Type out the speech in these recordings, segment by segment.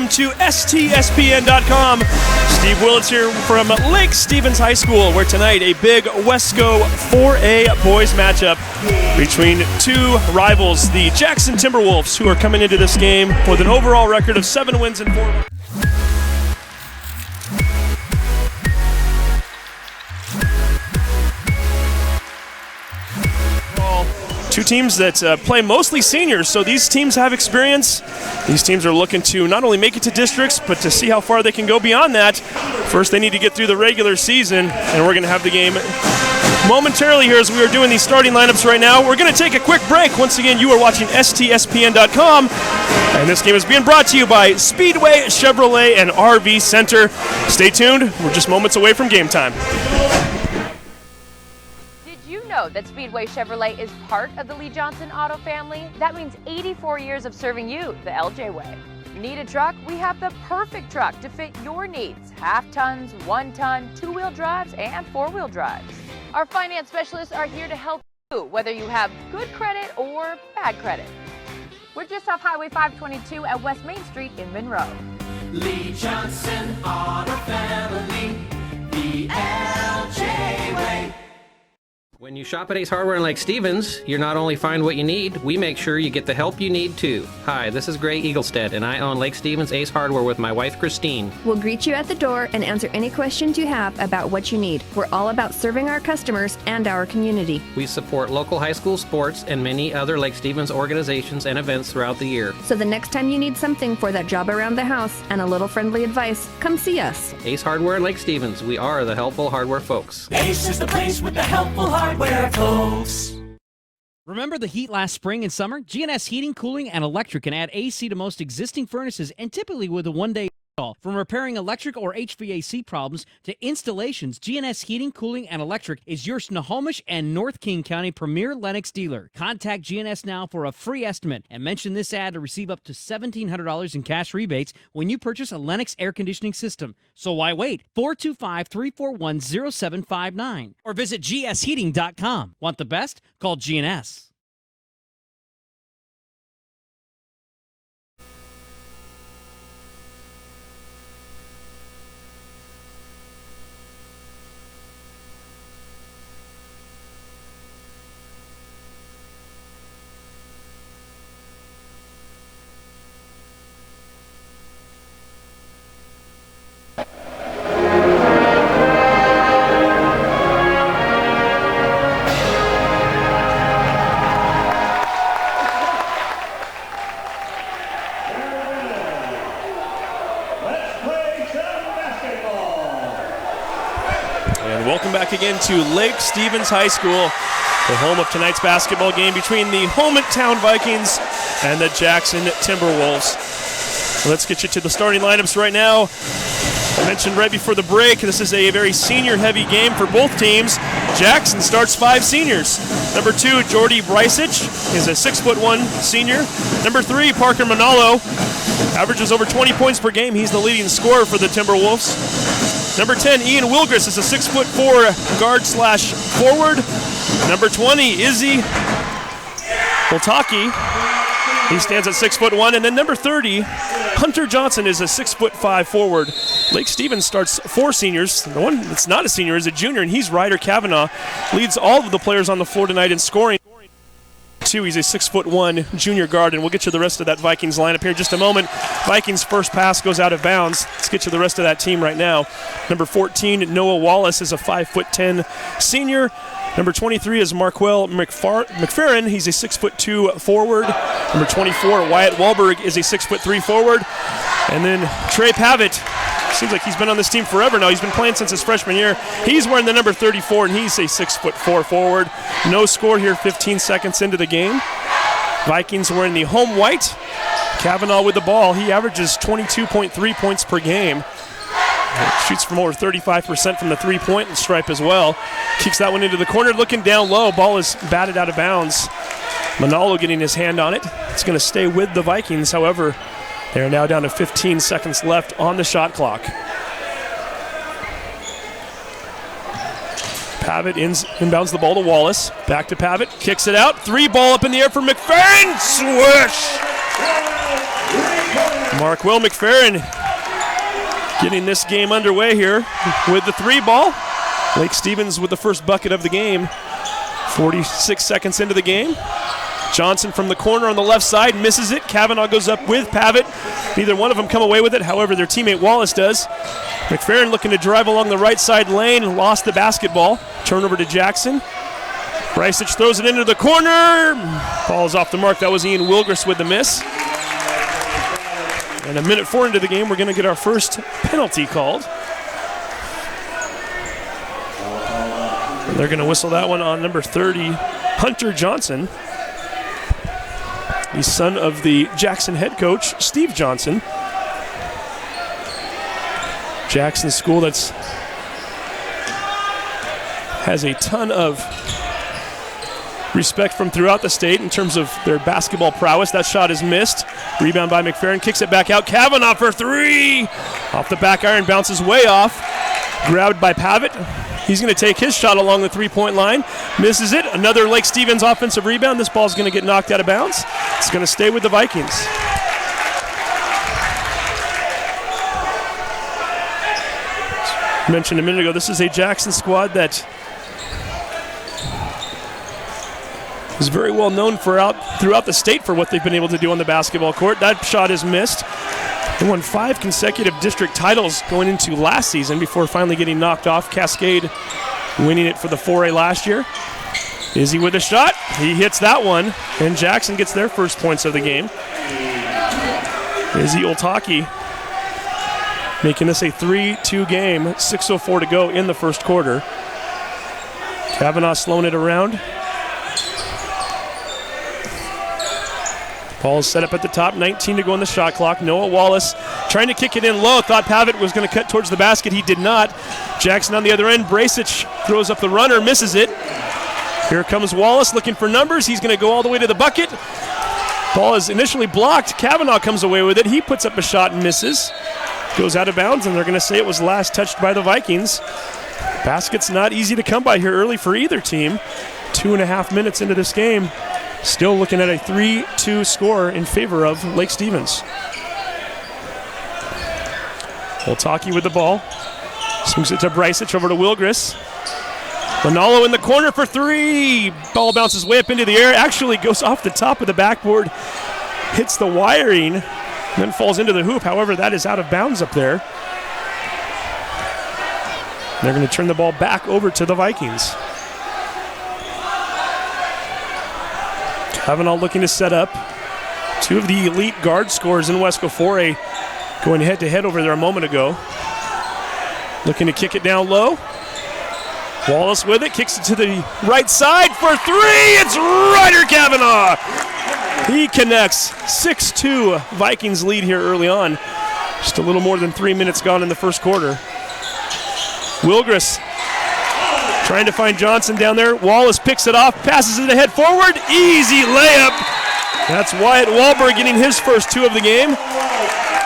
welcome to STSPN.com. Steve Willits here from Lake Stevens High School, where tonight a big Wesco 4A boys matchup between two rivals, the Jackson Timberwolves, who are coming into this game with an overall record of 7 wins and 4 losses. Two teams that play mostly seniors, so these teams have experience. These teams are looking to not only make it to districts, but to see how far they can go beyond that. First, they need to get through the regular season, and we're going to have the game momentarily here as we are doing these starting lineups right now. We're going to take a quick break. Once again, you are watching STSPN.com, and this game is being brought to you by Speedway, Chevrolet, and RV Center. Stay tuned. We're just moments away from game time. That Speedway Chevrolet is part of the Lee Johnson Auto family. That means 84 years of serving you the LJ way. Need a truck? We have the perfect truck to fit your needs. Half tons, 1 ton, 2-wheel drives, and 4-wheel drives. Our finance specialists are here to help you, whether you have good credit or bad credit. We're just off Highway 522 at West Main Street in Monroe. Lee Johnson Auto family, the LJ way. When you shop at Ace Hardware in Lake Stevens, you not only find what you need, we make sure you get the help you need too. Hi, this is Gray Eaglestead, and I own Lake Stevens Ace Hardware with my wife Christine. We'll greet you at the door and answer any questions you have about what you need. We're all about serving our customers and our community. We support local high school sports and many other Lake Stevens organizations and events throughout the year. So the next time you need something for that job around the house and a little friendly advice, come see us. Ace Hardware in Lake Stevens, we are the helpful hardware folks. Ace is the place with the helpful hardware folks. Remember the heat last spring and summer? GNS Heating, Cooling, and Electric can add AC to most existing furnaces, and typically with a one-day install. From repairing electric or HVAC problems to installations, GNS Heating, Cooling, and Electric is your Snohomish and North King County premier Lennox dealer. Contact GNS now for a free estimate and mention this ad to receive up to $1,700 in cash rebates when you purchase a Lennox air conditioning system. So why wait? 425-341-0759 or visit gsheating.com. Want the best? Call GNS. Welcome back again to Lake Stevens High School, the home of tonight's basketball game between the hometown Vikings and the Jackson Timberwolves. Let's get you to the starting lineups right now. I mentioned right before the break, this is a very senior-heavy game for both teams. Jackson starts 5 seniors. Number 2, Jordy Brycich is a 6'1" senior. Number 3, Parker Manalo, averages over 20 points per game. He's the leading scorer for the Timberwolves. Number 10, Ian Wilgris is a 6'4" guard/forward. Number 20, Izzy Oltaki. He stands at 6'1", and then number 30, Hunter Johnson is a 6'5" forward. Lake Stevens starts 4 seniors. The one that's not a senior is a junior, and he's Ryder Kavanaugh. Leads all of the players on the floor tonight in scoring. He's a 6'1" junior guard, and we'll get you the rest of that Vikings lineup here in just a moment. Vikings' first pass goes out of bounds. Let's get you the rest of that team right now. Number 14, Noah Wallace is a 5'10" senior. Number 23 is Marquell McFerrin. He's a 6'2" forward. Number 24, Wyatt Wahlberg is a 6'3" forward. And then Trey Pavitt. Seems like he's been on this team forever now. He's been playing since his freshman year. He's wearing the number 34, and he's a 6'4" forward. No score here 15 seconds into the game. Vikings wearing the home white. Kavanaugh with the ball. He averages 22.3 points per game. Shoots from over 35% from the three-point stripe as well. Kicks that one into the corner, looking down low. Ball is batted out of bounds. Manalo getting his hand on it. It's going to stay with the Vikings, however. They are now down to 15 seconds left on the shot clock. Pavitt inbounds the ball to Wallace. Back to Pavitt. Kicks it out. 3 ball up in the air for McFerrin. Swish! Markwell McFerrin getting this game underway here with the 3 ball. Lake Stevens with the first bucket of the game. 46 seconds into the game. Johnson from the corner on the left side misses it. Kavanaugh goes up with Pavitt. Neither one of them come away with it. However, their teammate Wallace does. McFerrin looking to drive along the right side lane. Lost the basketball. Turnover to Jackson. Bricich throws it into the corner. Ball's off the mark. That was Ian Wilgris with the miss. And a minute 4 into the game, we're going to get our first penalty called. And they're going to whistle that one on number 30, Hunter Johnson. The son of the Jackson head coach, Steve Johnson. Jackson school that's has a ton of respect from throughout the state in terms of their basketball prowess. That shot is missed. Rebound by McFerrin, kicks it back out. Kavanaugh for 3. Off the back iron, bounces way off. Grabbed by Pavitt. He's going to take his shot along the 3-point line. Misses it. Another Lake Stevens offensive rebound. This ball's going to get knocked out of bounds. It's going to stay with the Vikings. Mentioned a minute ago, this is a Jackson squad that is very well known throughout the state for what they've been able to do on the basketball court. That shot is missed. They won 5 consecutive district titles going into last season before finally getting knocked off. Cascade winning it for the 4A last year. Izzy with a shot. He hits that one, and Jackson gets their first points of the game. Izzy Oltaki making this a 3-2 game. 6:04 to go in the first quarter. Kavanaugh slowing it around. Ball is set up at the top, 19 to go on the shot clock. Noah Wallace trying to kick it in low. Thought Pavitt was going to cut towards the basket. He did not. Jackson on the other end. Bracich throws up the runner, misses it. Here comes Wallace looking for numbers. He's going to go all the way to the bucket. Ball is initially blocked. Kavanaugh comes away with it. He puts up a shot and misses. Goes out of bounds, and they're going to say it was last touched by the Vikings. Basket's not easy to come by here early for either team. 2.5 minutes into this game. Still looking at a 3-2 score in favor of Lake Stevens. Oltaki with the ball. Swings it to Bricich, over to Wilgris. Manalo in the corner for 3. Ball bounces way up into the air. Actually goes off the top of the backboard. Hits the wiring. Then falls into the hoop. However, that is out of bounds up there. They're going to turn the ball back over to the Vikings. Kavanaugh looking to set up. 2 of the elite guard scorers in Wesco 4A going head-to-head over there a moment ago. Looking to kick it down low. Wallace with it, kicks it to the right side for 3. It's Ryder Kavanaugh. He connects. 6-2 Vikings lead here early on. Just a little more than 3 minutes gone in the first quarter. Wilgris trying to find Johnson down there. Wallace picks it off, passes it ahead forward. Easy layup. That's Wyatt Wahlberg getting his first 2 of the game.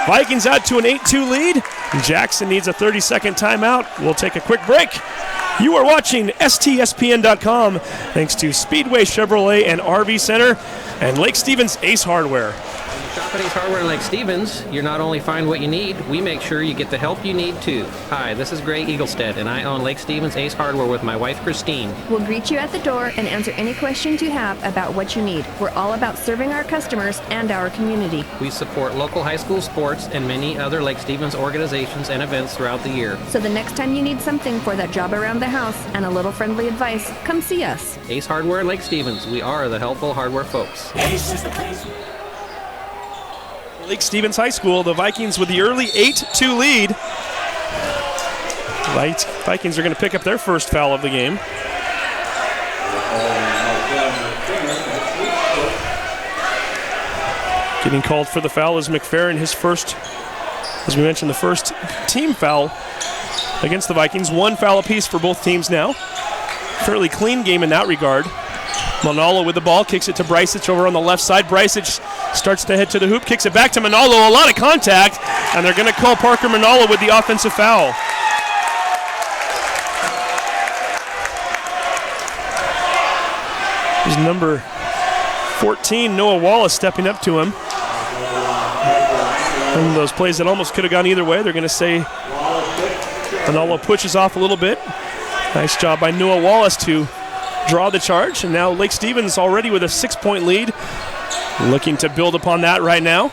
Vikings out to an 8-2 lead. Jackson needs a 30-second timeout. We'll take a quick break. You are watching STSPN.com thanks to Speedway Chevrolet and RV Center and Lake Stevens Ace Hardware. Shop at Ace Hardware in Lake Stevens. You not only find what you need, we make sure you get the help you need too. Hi, this is Greg Eaglestead, and I own Lake Stevens Ace Hardware with my wife Christine. We'll greet you at the door and answer any questions you have about what you need. We're all about serving our customers and our community. We support local high school sports and many other Lake Stevens organizations and events throughout the year. So the next time you need something for that job around the house and a little friendly advice, come see us. Ace Hardware in Lake Stevens. We are the helpful hardware folks. Ace is the place. Lake Stevens High School, the Vikings with the early 8-2 lead. Vikings are going to pick up their first foul of the game. Getting called for the foul is McFerrin, his first, as we mentioned, the first team foul against the Vikings. 1 foul apiece for both teams now. Fairly clean game in that regard. Manalo with the ball, kicks it to Bricich over on the left side. Bricich starts to head to the hoop, kicks it back to Manalo. A lot of contact, and they're going to call Parker Manalo with the offensive foul. Here's number 14, Noah Wallace, stepping up to him. One of those plays that almost could have gone either way. They're going to say Manalo pushes off a little bit. Nice job by Noah Wallace to draw the charge. And now Lake Stevens already with a 6-point lead. Looking to build upon that right now.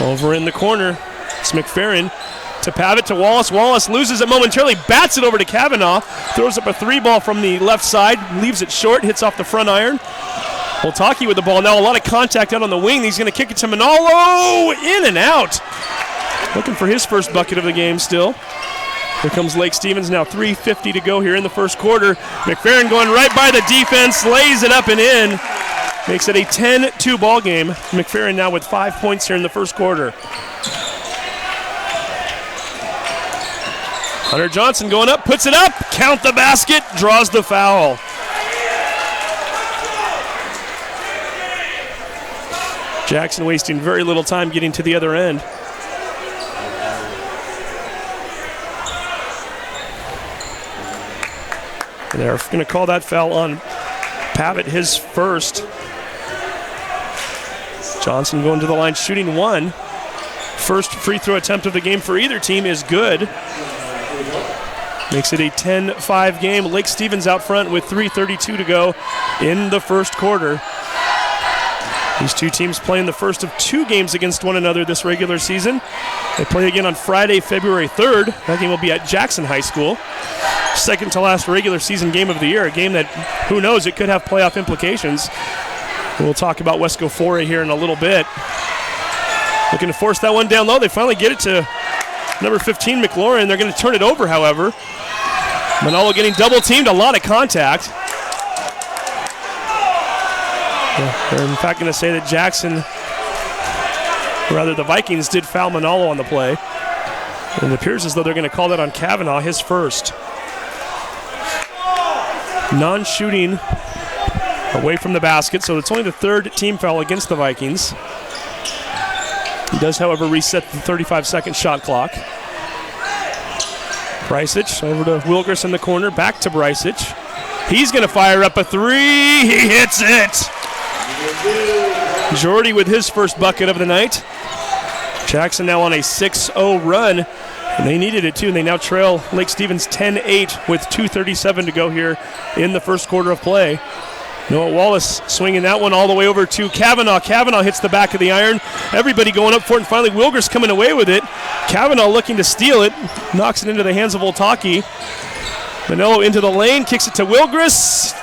Over in the corner, it's McFerrin to Pavitt to Wallace. Wallace loses it momentarily, bats it over to Kavanaugh. Throws up a 3-ball from the left side, leaves it short, hits off the front iron. Woltaki with the ball now, a lot of contact out on the wing. He's going to kick it to Manalo, in and out. Looking for his first bucket of the game still. Here comes Lake Stevens now, 3:50 to go here in the first quarter. McFerrin going right by the defense, lays it up and in. Makes it a 10-2 ball game. McFerrin now with 5 points here in the first quarter. Hunter Johnson going up, puts it up, count the basket, draws the foul. Jackson wasting very little time getting to the other end. And they're going to call that foul on Pavitt, his first. Johnson going to the line, shooting one. First free throw attempt of the game for either team is good. Makes it a 10-5 game. Lake Stevens out front with 3:32 to go in the first quarter. These two teams playing the first of 2 games against one another this regular season. They play again on Friday, February 3rd. That game will be at Jackson High School. Second to last regular season game of the year, a game that, who knows, it could have playoff implications. We'll talk about Wesco Foray here in a little bit. Looking to force that one down low. They finally get it to number 15, McLaurin. They're going to turn it over, however. Manalo getting double teamed, a lot of contact. They're in fact going to say that the Vikings did foul Manalo on the play. And it appears as though they're going to call that on Kavanaugh, his first. Non-shooting away from the basket, so it's only the 3rd team foul against the Vikings. He does, however, reset the 35-second shot clock. Brysic over to Wilgers in the corner, back to Brysic. He's going to fire up a 3. He hits it. Jordy with his first bucket of the night. Jackson now on a 6-0 run, and they needed it too. And they now trail Lake Stevens 10-8 with 2:37 to go here in the first quarter of play. Noah Wallace swinging that one all the way over to Kavanaugh. Kavanaugh hits the back of the iron. Everybody going up for it, and finally Wilgers coming away with it. Kavanaugh looking to steal it, knocks it into the hands of Woltaki. Manolo into the lane, kicks it to Wilgers.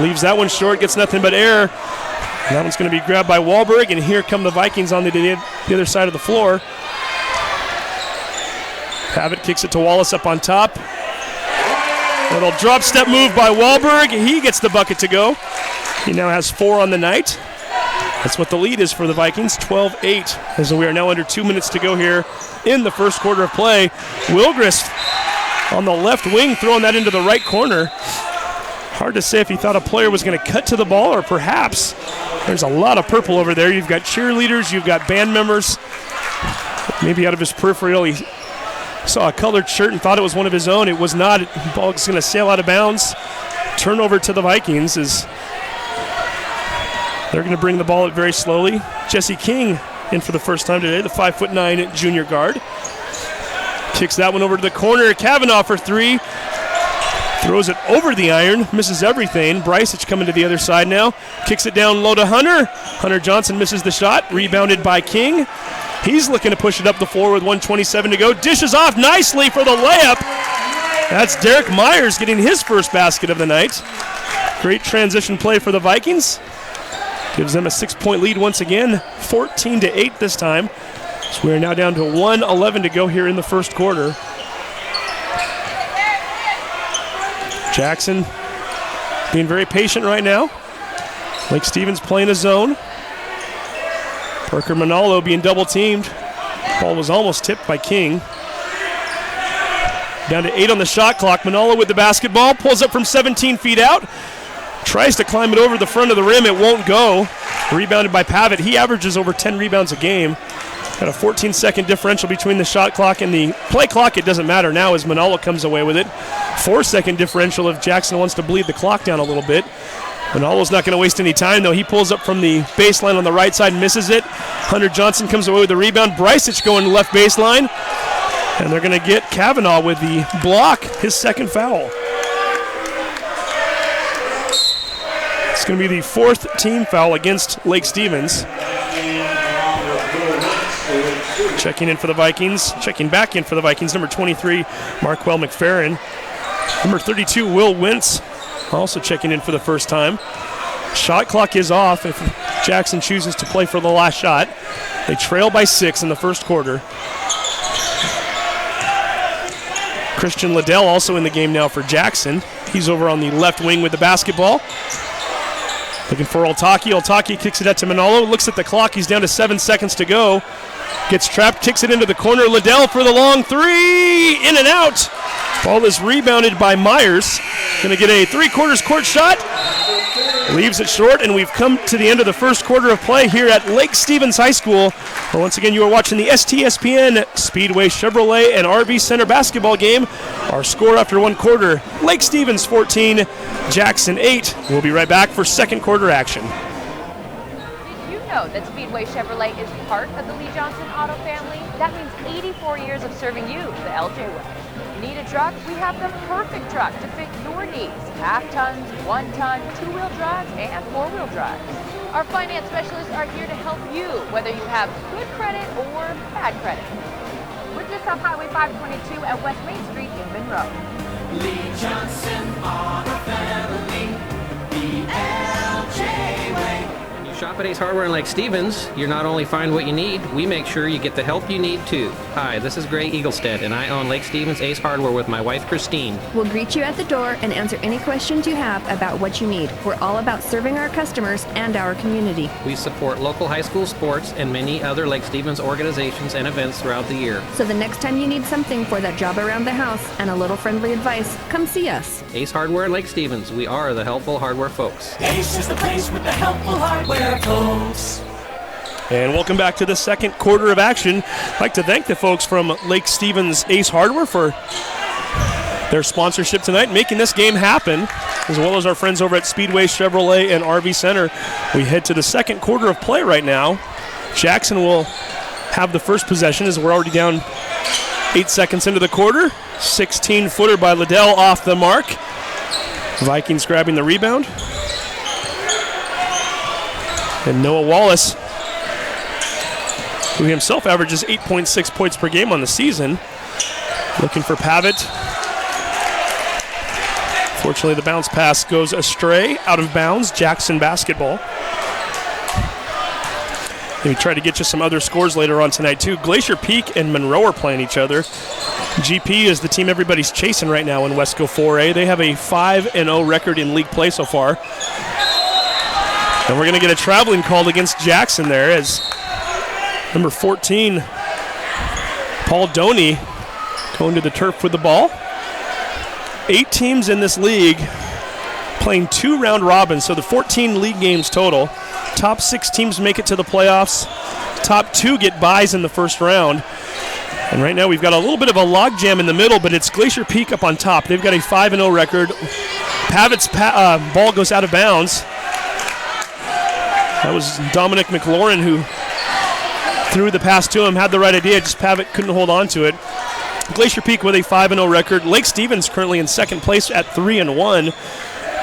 Leaves that one short, gets nothing but air. And that one's going to be grabbed by Wahlberg, and here come the Vikings on the other side of the floor. Pavitt kicks it to Wallace up on top. Little drop step move by Wahlberg. He gets the bucket to go. He now has 4 on the night. That's what the lead is for the Vikings, 12-8, as we are now under 2 minutes to go here in the first quarter of play. Wilgers on the left wing, throwing that into the right corner. Hard to say if he thought a player was going to cut to the ball, or perhaps there's a lot of purple over there. You've got cheerleaders, you've got band members. Maybe out of his peripheral, he saw a colored shirt and thought it was one of his own. It was not. The ball is going to sail out of bounds. Turnover to the Vikings as they're going to bring the ball up very slowly. Jesse King in for the first time today, the 5'9" junior guard. Kicks that one over to the corner. Kavanaugh for 3. Throws it over the iron, misses everything. Brysic coming to the other side now. Kicks it down low to Hunter. Hunter Johnson misses the shot. Rebounded by King. He's looking to push it up the floor with 1:27 to go. Dishes off nicely for the layup. That's Derek Myers getting his first basket of the night. Great transition play for the Vikings. Gives them a 6-point lead once again, 14-8 this time. So we are now down to 1:11 to go here in the first quarter. Jackson being very patient right now. Lake Stevens playing a zone. Parker Manalo being double teamed. Ball was almost tipped by King. Down to 8 on the shot clock. Manalo with the basketball, pulls up from 17 feet out. Tries to climb it over the front of the rim, it won't go. Rebounded by Pavitt. He averages over 10 rebounds a game. Got a 14-second differential between the shot clock and the play clock. It doesn't matter now as Manalo comes away with it. 4-second differential if Jackson wants to bleed the clock down a little bit. Manalo's not going to waste any time, though. He pulls up from the baseline on the right side and misses it. Hunter Johnson comes away with the rebound. Brycich going to left baseline. And they're going to get Kavanaugh with the block, his second foul. It's going to be the fourth team foul against Lake Stevens. Checking in for the Vikings. Checking back in for the Vikings, number 23, Marquell McFerrin. Number 32, Will Wentz, also checking in for the first time. Shot clock is off if Jackson chooses to play for the last shot. They trail by 6 in the first quarter. Christian Liddell also in the game now for Jackson. He's over on the left wing with the basketball. Looking for Altaki. Altaki kicks it out to Manalo. Looks at the clock. He's down to 7 seconds to go. Gets trapped, kicks it into the corner. Liddell for the long three. In and out. Ball is rebounded by Myers. Going to get a three-quarters court shot. Leaves it short, and we've come to the end of the first quarter of play here at Lake Stevens High School. Well, once again, you are watching the STSPN Speedway Chevrolet and RV Center basketball game. Our score after one quarter, Lake Stevens 14, Jackson 8. We'll be right back for second quarter action. Did you know that Speedway Chevrolet is part of the Lee Johnson Auto family? That means 84 years of serving you the LJ way. Need a truck? We have the perfect truck to fit your needs. Half tons, 1 ton, 2-wheel drives, and 4-wheel drives. Our finance specialists are here to help you, whether you have good credit or bad credit. We're just off Highway 522 at West Main Street in Monroe. Lee Johnson Auto Family, the LJ way. When you shop at Ace Hardware in Lake Stevens, you not only find what you need, we make sure you get the help you need too. Hi, this is Gray Eaglestead, and I own Lake Stevens Ace Hardware with my wife Christine. We'll greet you at the door and answer any questions you have about what you need. We're all about serving our customers and our community. We support local high school sports and many other Lake Stevens organizations and events throughout the year. So the next time you need something for that job around the house and a little friendly advice, come see us. Ace Hardware in Lake Stevens, we are the helpful hardware folks. Ace is the place with the helpful hardware, folks. And welcome back to the second quarter of action. I'd like to thank the folks from Lake Stevens Ace Hardware for their sponsorship tonight, making this game happen, as well as our friends over at Speedway Chevrolet and RV Center. We head to the second quarter of play right now. Jackson will have the first possession as we're already down 8 seconds into the quarter. 16-footer by Liddell off the mark. Vikings grabbing the rebound. And Noah Wallace, who himself averages 8.6 points per game on the season, looking for Pavitt. Fortunately, the bounce pass goes astray, out of bounds. Jackson basketball. And we try to get you some other scores later on tonight, too. Glacier Peak and Monroe are playing each other. GP is the team everybody's chasing right now in Wesco 4A. They have a 5-0 record in league play so far. And we're going to get a traveling call against Jackson there as number 14, Paul Doney, going to the turf with the ball. 8 teams in this league playing 2 round robins, so the 14 league games total. Top 6 teams make it to the playoffs. Top 2 get byes in the first round. And right now we've got a little bit of a logjam in the middle, but it's Glacier Peak up on top. They've got a 5-0 record. Pavitt's ball goes out of bounds. That was Dominic McLaurin who threw the pass to him, had the right idea, just Pavitt couldn't hold on to it. Glacier Peak with a 5-0 record. Lake Stevens currently in second place at 3-1.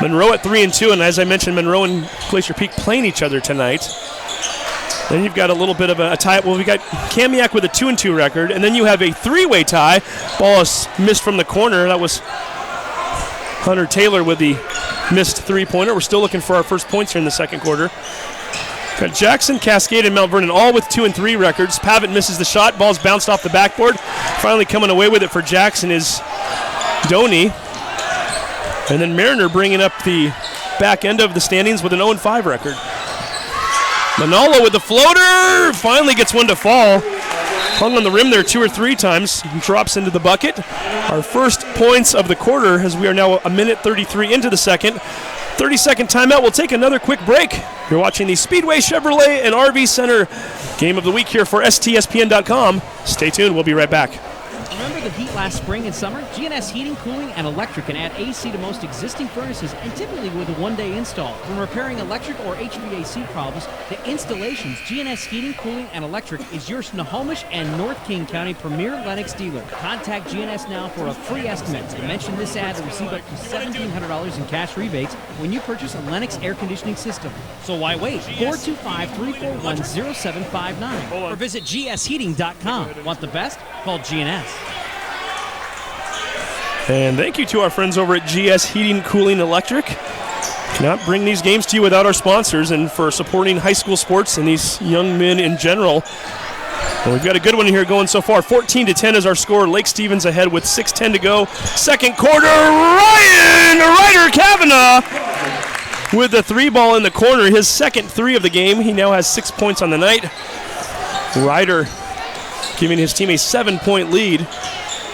Monroe at 3-2, and as I mentioned, Monroe and Glacier Peak playing each other tonight. Then you've got a little bit of a tie. Well, we got Kamiak with a 2-2 record, and then you have a 3-way tie. Ball is missed from the corner. That was Hunter Taylor with the missed three-pointer. We're still looking for our first points here in the second quarter. Got Jackson, Cascade, and Mount Vernon all with 2 and 3 records. Pavitt misses the shot. Ball's bounced off the backboard. Finally coming away with it for Jackson is Doney. And then Mariner bringing up the back end of the standings with an 0-5 record. Manalo with the floater. Finally gets one to fall. Hung on the rim there 2 or 3 times. Drops into the bucket. Our first points of the quarter as we are now 1:33 into the second. 30-second timeout. We'll take another quick break. You're watching the Speedway Chevrolet and RV Center Game of the Week here for STSPN.com. Stay tuned. We'll be right back. Remember the heat last spring and summer? GNS Heating, Cooling, and Electric can add AC to most existing furnaces and typically with a one-day install. From repairing electric or HVAC problems to installations, GNS Heating, Cooling, and Electric is your Snohomish and North King County premier Lennox dealer. Contact GNS now for a free estimate. To mention this ad and receive up to $1,700 in cash rebates when you purchase a Lennox air conditioning system. So why wait? 425-341-0759 or visit gsheating.com. Want the best? Call GNS. And thank you to our friends over at GS Heating, Cooling, Electric. Cannot bring these games to you without our sponsors and for supporting high school sports and these young men in general. Well, we've got a good one here going so far. 14-10 is our score. Lake Stevens ahead with 6:10 to go. Second quarter, Ryder Kavanaugh with the three ball in the corner. His second three of the game. He now has 6 points on the night. Ryder giving his team a 7-point lead.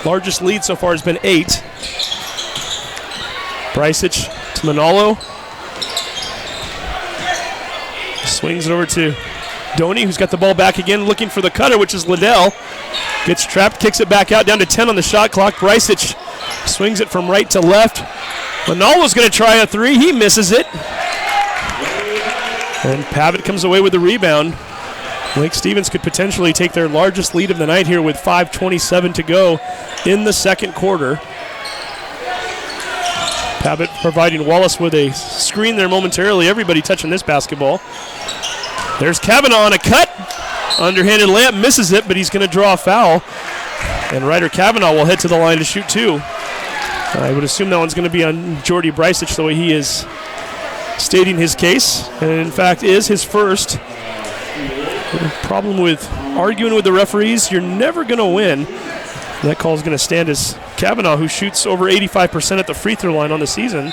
Largest lead so far has been 8. Brysic to Manalo. Swings it over to Doney, who's got the ball back again, looking for the cutter, which is Liddell. Gets trapped, kicks it back out, down to 10 on the shot clock. Brysic swings it from right to left. Manalo's going to try a three. He misses it. And Pavitt comes away with the rebound. Lake Stevens could potentially take their largest lead of the night here with 5:27 to go in the second quarter. Pavitt providing Wallace with a screen there momentarily. Everybody touching this basketball. There's Kavanaugh on a cut. Underhanded layup, misses it, but he's going to draw a foul. And Ryder Kavanaugh will head to the line to shoot 2. I would assume that one's going to be on Jordy Brysic, the way he is stating his case. And in fact is his first. Problem with arguing with the referees, you're never going to win. That call is going to stand as Kavanaugh, who shoots over 85% at the free throw line on the season,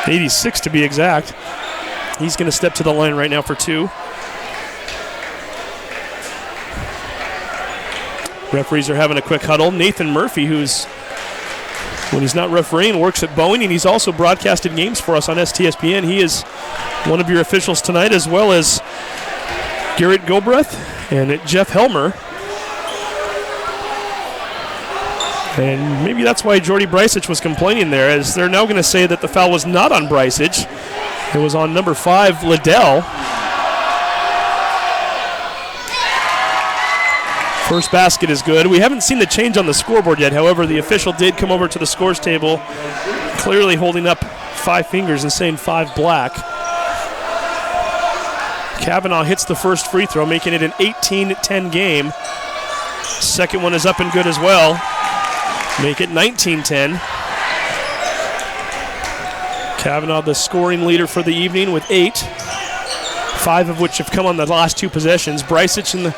86 to be exact. He's going to step to the line right now for 2. Referees are having a quick huddle. Nathan Murphy, who's, when he's not refereeing, works at Boeing, and he's also broadcasted games for us on STSPN. He is one of your officials tonight, as well as Garrett Gobreth and Jeff Helmer. And maybe that's why Jordy Brysic was complaining there, as they're now going to say that the foul was not on Brysic. It was on number 5, Liddell. First basket is good. We haven't seen the change on the scoreboard yet. However, the official did come over to the scores table, clearly holding up 5 fingers and saying 5 black. Kavanaugh hits the first free throw, making it an 18-10 game. Second one is up and good as well. Make it 19-10. Kavanaugh, the scoring leader for the evening with 8, 5 of which have come on the last 2 possessions. Brysic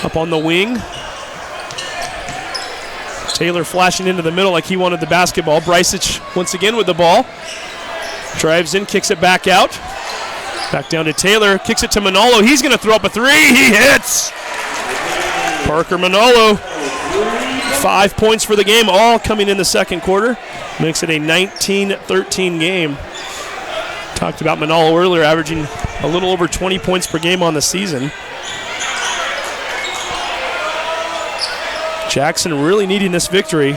up on the wing. Taylor flashing into the middle like he wanted the basketball. Brysic once again with the ball. Drives in, kicks it back out. Back down to Taylor, kicks it to Manalo. He's going to throw up a 3. He hits! Parker Manalo, 5 points for the game, all coming in the second quarter. Makes it a 19-13 game. Talked about Manalo earlier, averaging a little over 20 points per game on the season. Jackson really needing this victory,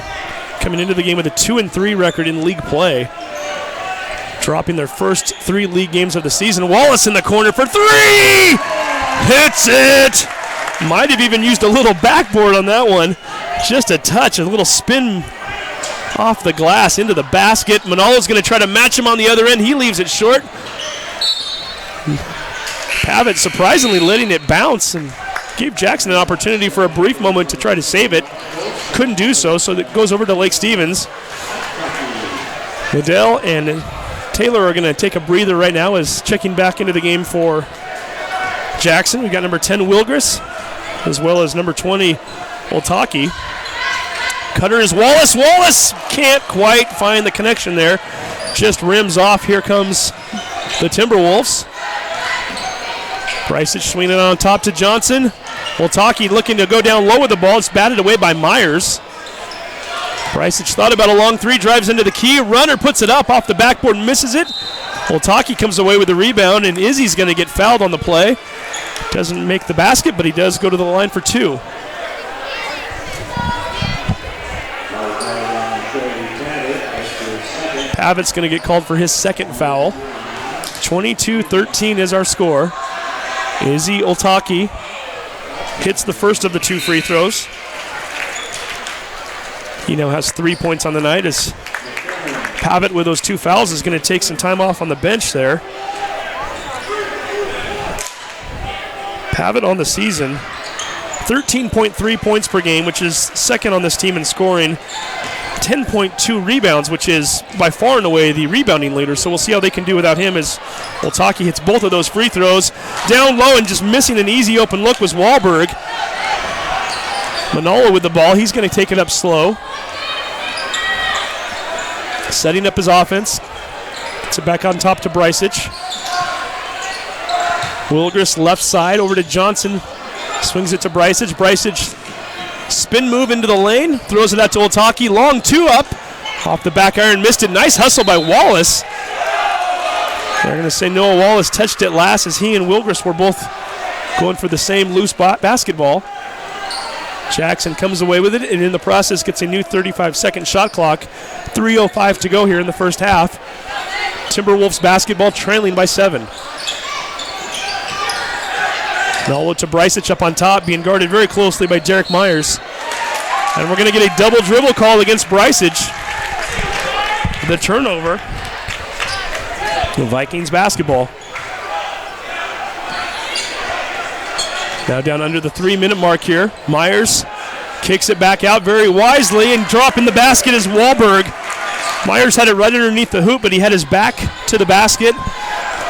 coming into the game with a 2-3 record in league play. Dropping their first 3 league games of the season. Wallace in the corner for 3! Hits it! Might have even used a little backboard on that one. Just a touch, a little spin off the glass into the basket. Manalo's going to try to match him on the other end. He leaves it short. Pavitt surprisingly letting it bounce and gave Jackson an opportunity for a brief moment to try to save it. Couldn't do so, so it goes over to Lake Stevens. Liddell and Taylor are going to take a breather right now as checking back into the game for Jackson. We've got number 10, Wilgris, as well as number 20, Otaki. Cutter is Wallace. Wallace can't quite find the connection there. Just rims off. Here comes the Timberwolves. Brysic swinging it on top to Johnson. Otaki looking to go down low with the ball. It's batted away by Myers. Brysic thought about a long 3, drives into the key. Runner puts it up off the backboard, misses it. Otaki comes away with the rebound, and Izzy's going to get fouled on the play. Doesn't make the basket, but he does go to the line for 2. Pavitt's going to get called for his second foul. 22-13 is our score. Izzy Oltaki hits the first of the 2 free throws. He now has 3 points on the night as Pavitt with those 2 fouls is going to take some time off on the bench there. Pavitt on the season, 13.3 points per game, which is second on this team in scoring. 10.2 rebounds, which is by far and away the rebounding leader. So we'll see how they can do without him as Oltaki hits both of those free throws. Down low and just missing an easy open look was Wahlberg. Manola with the ball. He's going to take it up slow. Setting up his offense. Gets it back on top to Brysic. Wilgris left side over to Johnson. Swings it to Brysic. Brysic spin move into the lane. Throws it out to Oltaki. Long 2 up. Off the back iron. Missed it. Nice hustle by Wallace. They're going to say Noah Wallace touched it last as he and Wilgris were both going for the same loose basketball. Jackson comes away with it and in the process gets a new 35-second shot clock. 3:05 to go here in the first half. Timberwolves basketball trailing by 7. Nolo to Brysic up on top, being guarded very closely by Derek Myers. And we're going to get a double dribble call against Brysic. The turnover. The Vikings basketball. Now down under the 3-minute mark here. Myers kicks it back out very wisely, and dropping the basket is Wahlberg. Myers had it right underneath the hoop, but he had his back to the basket.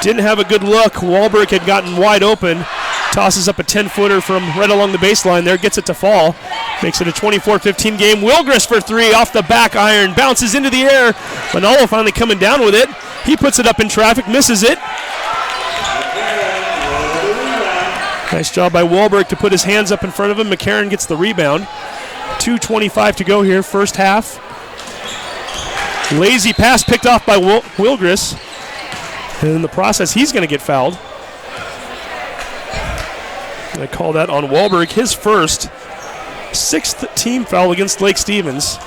Didn't have a good look. Wahlberg had gotten wide open. Tosses up a 10-footer from right along the baseline there. Gets it to fall. Makes it a 24-15 game. Wilgris for 3 off the back iron. Bounces into the air. Manolo finally coming down with it. He puts it up in traffic. Misses it. Nice job by Wahlberg to put his hands up in front of him. McCarron gets the rebound. 2:25 to go here, first half. Lazy pass picked off by Wilgris. And in the process, he's going to get fouled. I call that on Wahlberg, his first, 6th team foul against Lake Stevens.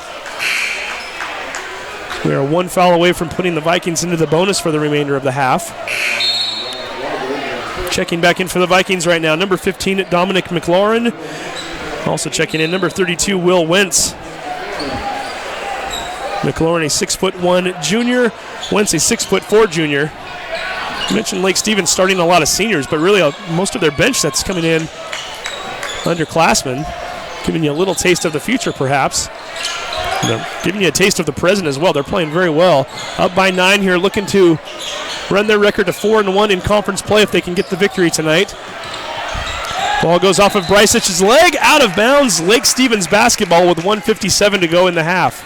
We are 1 foul away from putting the Vikings into the bonus for the remainder of the half. Checking back in for the Vikings right now, number 15, Dominic McLaurin. Also checking in, number 32, Will Wentz. McLaurin, a 6'1" junior. Wentz, a 6'4" junior. I mentioned Lake Stevens starting a lot of seniors, but really most of their bench that's coming in underclassmen, giving you a little taste of the future perhaps. They're giving you a taste of the present as well. They're playing very well. Up by 9 here, looking to run their record to 4-1 in conference play if they can get the victory tonight. Ball goes off of Brysic's leg, out of bounds. Lake Stevens basketball with 1:57 to go in the half.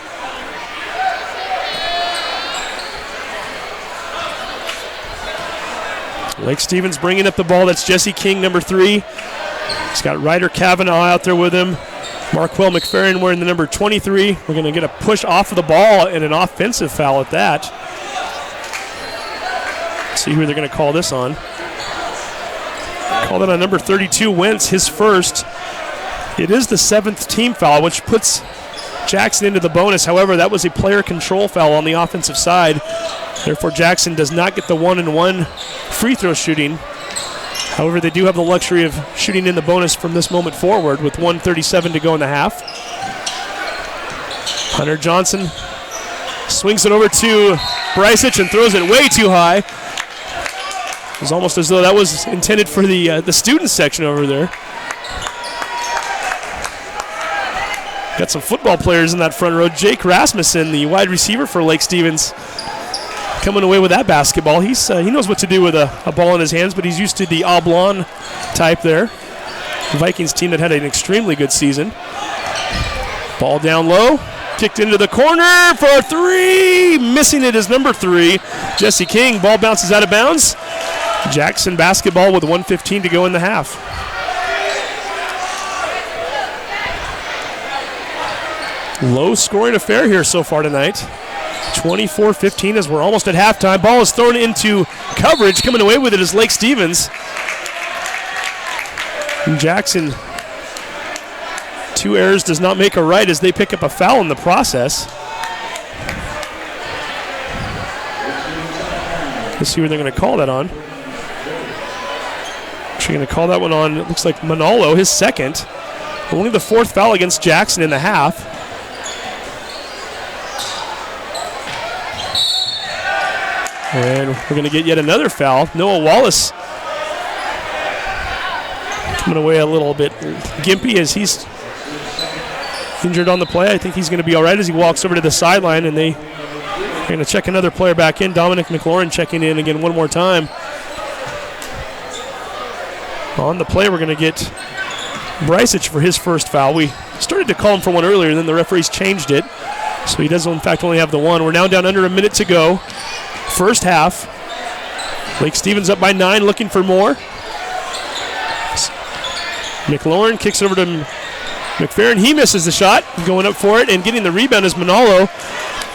Lake Stevens bringing up the ball. That's Jesse King, number 3. He's got Ryder Kavanaugh out there with him. Marquell McFerrin wearing the number 23. We're going to get a push off of the ball and an offensive foul at that. Let's see who they're going to call this on. Call that on number 32, Wentz, his first. It is the 7th team foul, which puts Jackson into the bonus. However, that was a player control foul on the offensive side. Therefore, Jackson does not get the 1-and-1 free throw shooting. However, they do have the luxury of shooting in the bonus from this moment forward with 1:37 to go in the half. Hunter Johnson swings it over to Brysic and throws it way too high. It was almost as though that was intended for the student section over there. Got some football players in that front row. Jake Rasmussen, the wide receiver for Lake Stevens, coming away with that basketball. He knows what to do with a ball in his hands, but he's used to the oblong type there. The Vikings team that had an extremely good season. Ball down low, kicked into the corner for 3. Missing it is number 3, Jesse King. Ball bounces out of bounds. Jackson basketball with 1:15 to go in the half. Low scoring affair here so far tonight. 24-15 as we're almost at halftime. Ball is thrown into coverage. Coming away with it is Lake Stevens. And Jackson, 2 errors does not make a right as they pick up a foul in the process. to see where they're going to call that on. Actually going to call that one on, it looks like Manalo, his second. Only the fourth foul against Jackson in the half. And we're going to get yet another foul. Noah Wallace coming away a little bit gimpy as he's injured on the play. I think he's going to be all right as he walks over to the sideline, and they're going to check another player back in. Dominic McLaurin checking in again one more time. On the play, we're going to get Brycich for his first foul. We started to call him for one earlier, and then the referees changed it. So he does, in fact, only have the one. We're now down under a minute to go. First half. Lake Stevens up by 9, looking for more. McLaurin kicks it over to McFerrin. He misses the shot, going up for it, and getting the rebound is Manalo.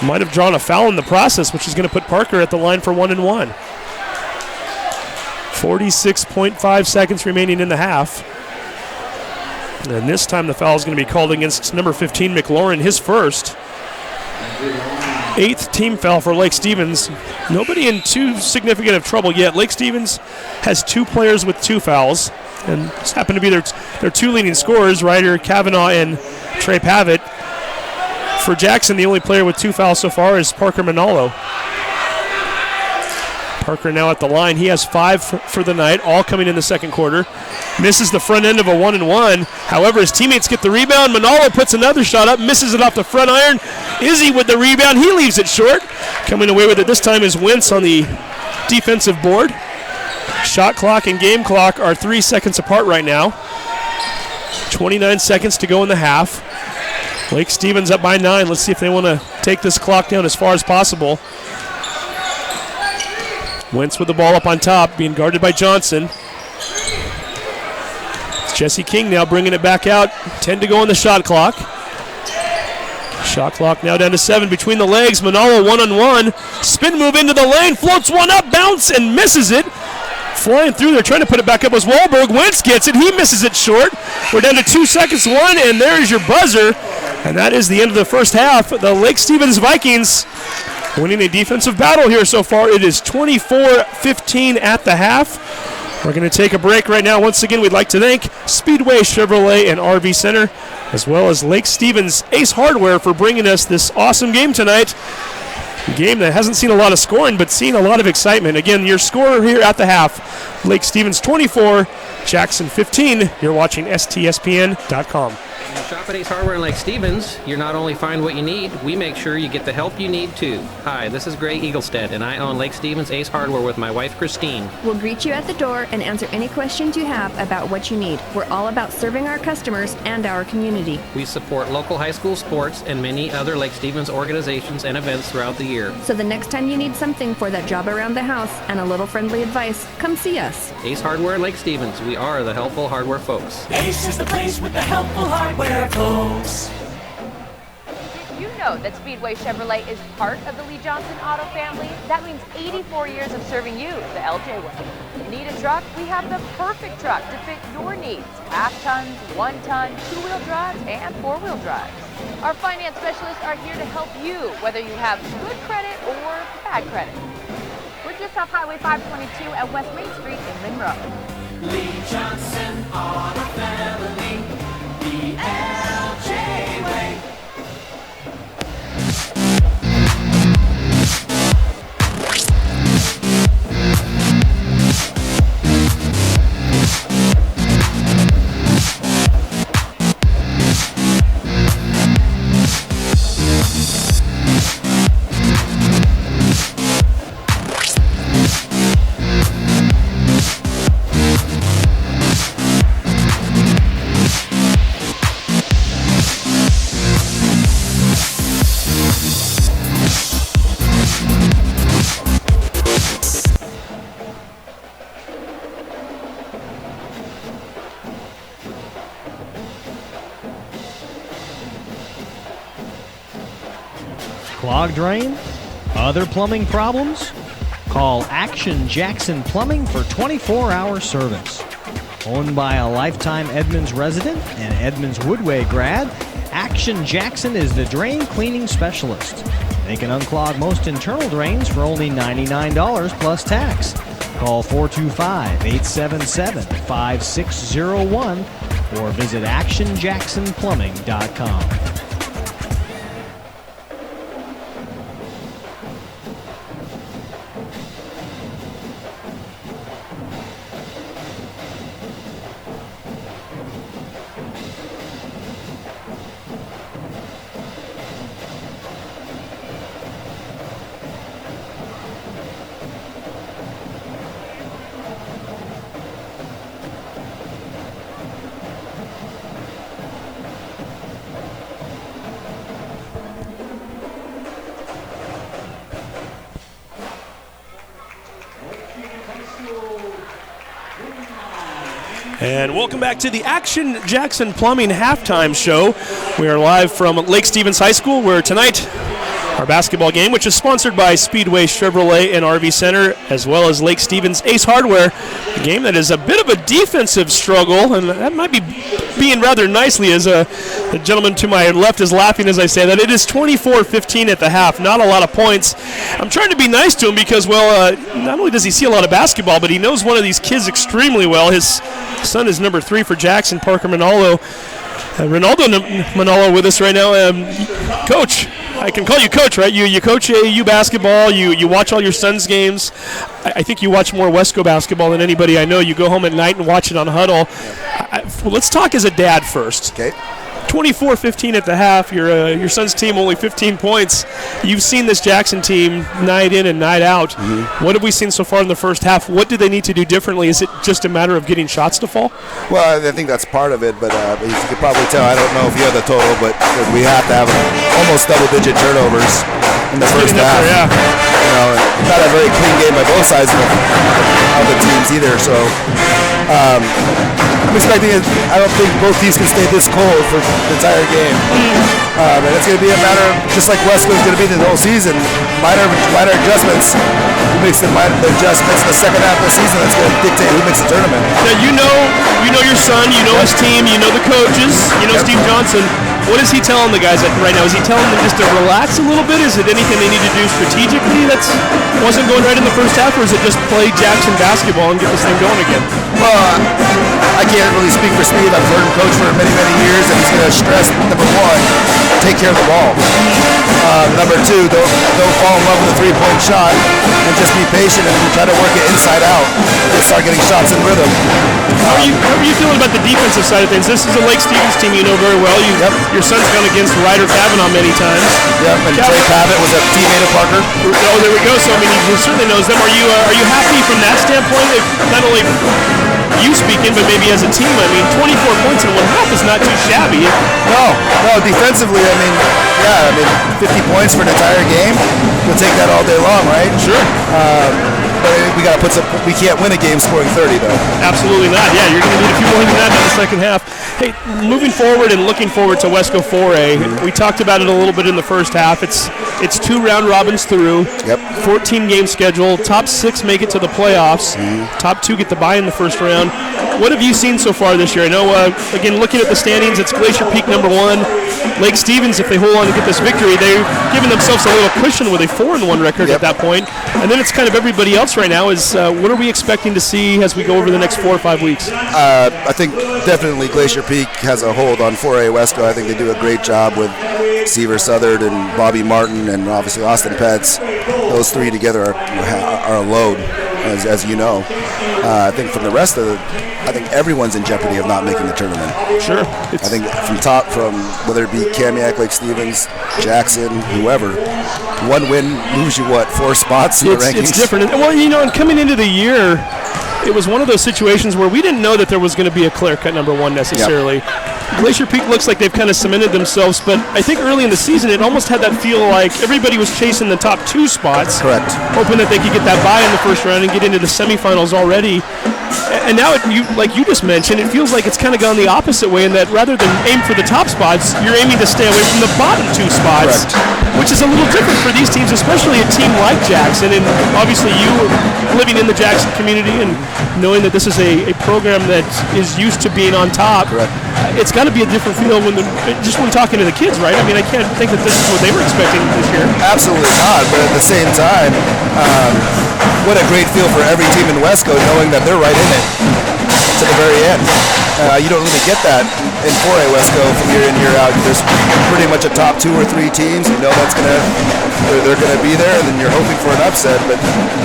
Might have drawn a foul in the process, which is going to put Parker at the line for 1 and 1. 46.5 seconds remaining in the half. And this time the foul is going to be called against number 15, McLaurin, his first. 8th team foul for Lake Stevens. Nobody in too significant of trouble yet. Lake Stevens has 2 players with 2 fouls. And this happen to be their 2 leading scorers, Ryder Kavanaugh and Trey Pavitt. For Jackson, the only player with 2 fouls so far is Parker Manalo. Parker now at the line. He has 5 for the night, all coming in the second quarter. Misses the front end of a 1-and-1. However, his teammates get the rebound. Manalo puts another shot up, misses it off the front iron. Izzy with the rebound. He leaves it short. Coming away with it this time is Wentz on the defensive board. Shot clock and game clock are 3 seconds apart right now. 29 seconds to go in the half. Lake Stevens up by 9. Let's see if they want to take this clock down as far as possible. Wentz with the ball up on top, being guarded by Johnson. Jesse King now bringing it back out. 10 to go on the shot clock. Shot clock now down to 7 between the legs. Manalo 1-on-1. Spin move into the lane. Floats one up, bounce, and misses it. Flying through there, trying to put it back up was Wahlberg. Wentz gets it. He misses it short. We're down to 2 seconds. 1, and there is your buzzer. And that is the end of the first half. The Lake Stevens Vikings winning a defensive battle here so far. It is 24-15 at the half. We're going to take a break right now. Once again, we'd like to thank Speedway Chevrolet and RV Center, as well as Lake Stevens Ace Hardware for bringing us this awesome game tonight. A game that hasn't seen a lot of scoring, but seen a lot of excitement. Again, your score here at the half, Lake Stevens 24, Jackson 15. You're watching STSPN.com. When you shop at Ace Hardware in Lake Stevens, you're not only find what you need, we make sure you get the help you need too. Hi, this is Gray Eaglestead, and I own Lake Stevens Ace Hardware with my wife Christine. We'll greet you at the door and answer any questions you have about what you need. We're all about serving our customers and our community. We support local high school sports and many other Lake Stevens organizations and events throughout the year. So the next time you need something for that job around the house and a little friendly advice, come see us. Ace Hardware in Lake Stevens, we are the helpful hardware folks. Ace is the place with the helpful hardware, folks. Did you know that Speedway Chevrolet is part of the Lee Johnson Auto family? That means 84 years of serving you the LJ way. Need a truck? We have the perfect truck to fit your needs. Half tons, 1 ton, 2-wheel drives, and 4-wheel drives. Our finance specialists are here to help you, whether you have good credit or bad credit. We're just off Highway 522 at West Main Street in Monroe. Lee Johnson Auto Family, the LJ way. Clogged drain? Other plumbing problems? Call Action Jackson Plumbing for 24-hour service. Owned by a lifetime Edmonds resident and Edmonds Woodway grad, Action Jackson is the drain cleaning specialist. They can unclog most internal drains for only $99 plus tax. Call 425-877-5601 or visit actionjacksonplumbing.com. And welcome back to the Action Jackson Plumbing halftime show. We are live from Lake Stevens High School, where tonight our basketball game, which is sponsored by Speedway Chevrolet and RV Center, as well as Lake Stevens Ace Hardware, a game that is a bit of a defensive struggle, and that might be being rather nicely as the gentleman to my left is laughing as I say that. It is 24-15 at the half, not a lot of points. I'm trying to be nice to him because, well, not only does he see a lot of basketball, but he knows one of these kids extremely well. His son is number 3 for Jackson, Parker Manalo. Ronaldo Manalo with us right now. Coach, I can call you Coach, right? You coach AAU basketball. You watch all your son's games. I think you watch more Wesco basketball than anybody I know. You go home at night and watch it on Huddle. Well, let's talk as a dad first. Okay. 24-15 at the half. Your son's team only 15 points. You've seen this Jackson team night in and night out. Mm-hmm. What have we seen so far in the first half? What do they need to do differently? Is it just a matter of getting shots to fall? Well, I think that's part of it, but as you can probably tell, I don't know if you have the total, but we have to have almost double-digit turnovers in the first half. Yeah. You know, not a very clean game by both sides of the teams either. So I'm expecting it. I don't think both teams can stay this cold for the entire game. And it's going to be a matter of, just like Wesco is going to be the whole season, minor adjustments. Who makes the adjustments in the second half of the season? That's going to dictate who makes the tournament. Now you know your son, you know his team, you know the coaches, you know Steve Johnson. What is he telling the guys right now? Is he telling them just to relax a little bit? Is it anything they need to do strategically that wasn't going right in the first half, or is it just play Jackson basketball and get this thing going again? Well, I can't really speak for Steve. I've heard him coach for many, many years, and he's going to stress, number 1, take care of the ball. Number 2, don't fall in love with the three-point shot and just be patient and try to work it inside out and start getting shots in rhythm. How are you feeling about the defensive side of things? This is a Lake Stevens team you know very well. Your son's gone against Ryder Kavanaugh many times. Yep, and Trey Pavitt was a teammate of Parker. Oh, there we go. So, I mean, he certainly knows them. Are you happy from that standpoint? Not only you speaking, but maybe as a team. I mean, 24 points in one half is not too shabby. No, defensively, I mean, 50 points for an entire game. We'll take that all day long, right? Sure. But we got to put some. We can't win a game scoring 30, though. Absolutely not. Yeah, you're going to need a few more than that in the second half. Hey, moving forward and looking forward to Wesco 4A, we talked about it a little bit in the first half. It's 2 round robins through. Yep. 14 game schedule. Top 6 make it to the playoffs. Top 2 get the bye in the first round. What have you seen so far this year? I know, again, looking at the standings, it's Glacier Peak number 1. Lake Stevens, if they hold on to get this victory, they're giving themselves a little cushion with a 4-1 record at that point. And then it's kind of everybody else right now. Is what are we expecting to see as we go over the next 4 or 5 weeks? I think definitely Glacier Peak has a hold on 4A Wesco. I think they do a great job with Seaver Southard and Bobby Martin and obviously Austin Petz. Those 3 together are a load, as you know. I think from the rest of I think everyone's in jeopardy of not making the tournament. Sure. I think from whether it be Kamiak, Lake Stevens, Jackson, whoever, 1 win moves you 4 spots in the rankings. It's different. Well, and coming into the year, it was one of those situations where we didn't know that there was going to be a clear-cut number 1 necessarily. Yep. Glacier Peak looks like they've kind of cemented themselves, but I think early in the season it almost had that feel like everybody was chasing the top 2 spots. Correct. Hoping that they could get that bye in the first round and get into the semifinals already. And now, like you just mentioned, it feels like it's kind of gone the opposite way in that rather than aim for the top spots, you're aiming to stay away from the bottom 2 spots, which is a little different for these teams, especially a team like Jackson. And obviously you living in the Jackson community and knowing that this is a program that is used to being on top. Correct. It's got to be a different feel just when talking to the kids, right? I mean, I can't think that this is what they were expecting this year. Absolutely not, but at the same time, what a great feel for every team in Wesco knowing that they're right in it to the very end. You don't really get that in 4A Wesco from year in, year out. There's pretty much a top 2 or 3 teams. You know they're gonna be there, and then you're hoping for an upset. But